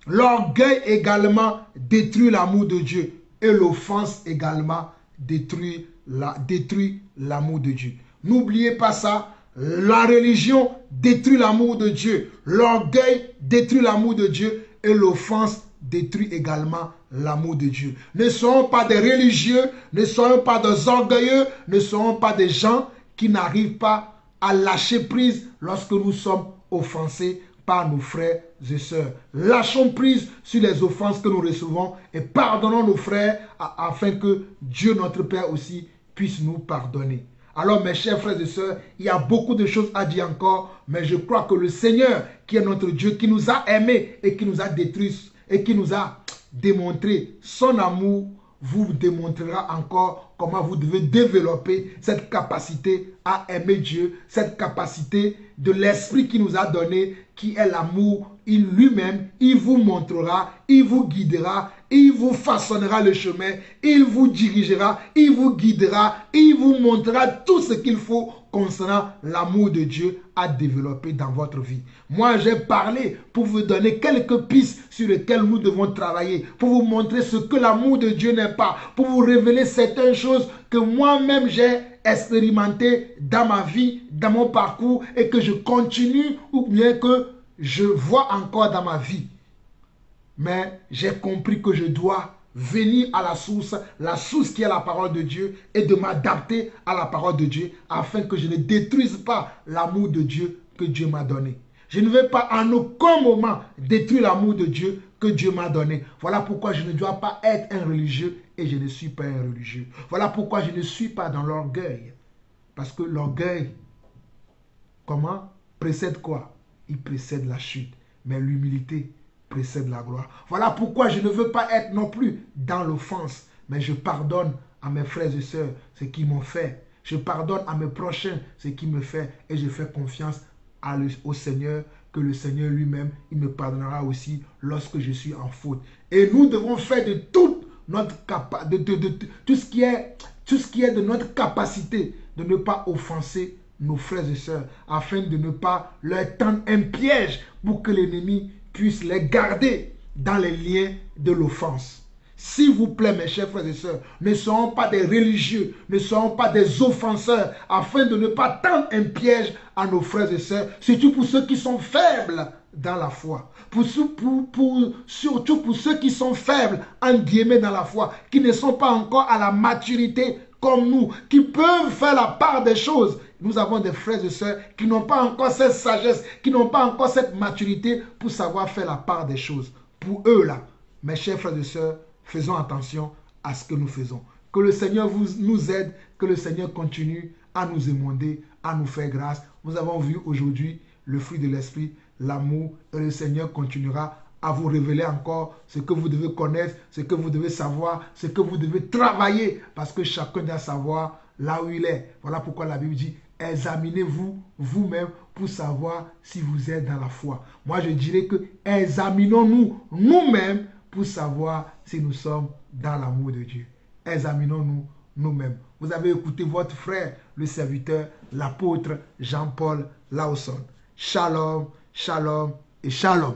L'orgueil également détruit l'amour de Dieu. Et l'offense également détruit l'amour de Dieu. N'oubliez pas ça. La religion détruit l'amour de Dieu. L'orgueil détruit l'amour de Dieu. Et l'offense détruit également l'amour de Dieu. Ne soyons pas des religieux, ne soyons pas des orgueilleux, ne soyons pas des gens qui n'arrivent pas à lâcher prise lorsque nous sommes offensés par nos frères et sœurs. Lâchons prise sur les offenses que nous recevons et pardonnons nos frères afin que Dieu notre Père aussi puisse nous pardonner. Alors mes chers frères et sœurs, il y a beaucoup de choses à dire encore, mais je crois que le Seigneur qui est notre Dieu, qui nous a aimés et qui nous a détruits et qui nous a démontré son amour, vous démontrera encore comment vous devez développer cette capacité à aimer Dieu, cette capacité de l'Esprit qui nous a donné, qui est l'amour. Il lui-même, il vous montrera, il vous guidera, il vous façonnera le chemin, il vous dirigera, il vous guidera, il vous montrera tout ce qu'il faut concernant l'amour de Dieu à développer dans votre vie. Moi, j'ai parlé pour vous donner quelques pistes sur lesquelles nous devons travailler, pour vous montrer ce que l'amour de Dieu n'est pas, pour vous révéler certaines choses que moi-même j'ai expérimenté dans ma vie, dans mon parcours et que je continue ou bien que je vois encore dans ma vie. Mais j'ai compris que je dois venir à la source qui est la parole de Dieu et de m'adapter à la parole de Dieu afin que je ne détruise pas l'amour de Dieu que Dieu m'a donné. Je ne vais pas en aucun moment détruire l'amour de Dieu que Dieu m'a donné. Voilà pourquoi je ne dois pas être un religieux et je ne suis pas un religieux. Voilà pourquoi je ne suis pas dans l'orgueil. Parce que l'orgueil, comment? Précède quoi? Il précède la chute. Mais l'humilité précède la gloire. Voilà pourquoi je ne veux pas être non plus dans l'offense. Mais je pardonne à mes frères et sœurs ce qu'ils m'ont fait. Je pardonne à mes prochains ce qu'ils me font. Et je fais confiance au Seigneur, que le Seigneur lui-même, il me pardonnera aussi lorsque je suis en faute. Et nous devons faire de toute notre tout ce qui est de notre capacité de ne pas offenser nos frères et sœurs, afin de ne pas leur tendre un piège pour que l'ennemi puisse les garder dans les liens de l'offense. S'il vous plaît, mes chers frères et sœurs, ne soyons pas des religieux, ne soyons pas des offenseurs, afin de ne pas tendre un piège à nos frères et sœurs, surtout pour ceux qui sont faibles dans la foi. Surtout pour ceux qui sont faibles, en guillemets, dans la foi, qui ne sont pas encore à la maturité comme nous, qui peuvent faire la part des choses. Nous avons des frères et sœurs qui n'ont pas encore cette sagesse, qui n'ont pas encore cette maturité pour savoir faire la part des choses. Pour eux là, mes chers frères et sœurs, faisons attention à ce que nous faisons. Que le Seigneur nous aide, que le Seigneur continue à nous émonder, à nous faire grâce. Nous avons vu aujourd'hui le fruit de l'esprit, l'amour, et le Seigneur continuera à vous révéler encore ce que vous devez connaître, ce que vous devez savoir, ce que vous devez travailler, parce que chacun doit savoir là où il est. Voilà pourquoi la Bible dit, examinez-vous vous-même pour savoir si vous êtes dans la foi. Moi, je dirais que examinons-nous nous-mêmes pour savoir si nous sommes dans l'amour de Dieu. Examinons-nous nous-mêmes. Vous avez écouté votre frère, le serviteur, l'apôtre Jean-Paul Lawson. Shalom, shalom et shalom.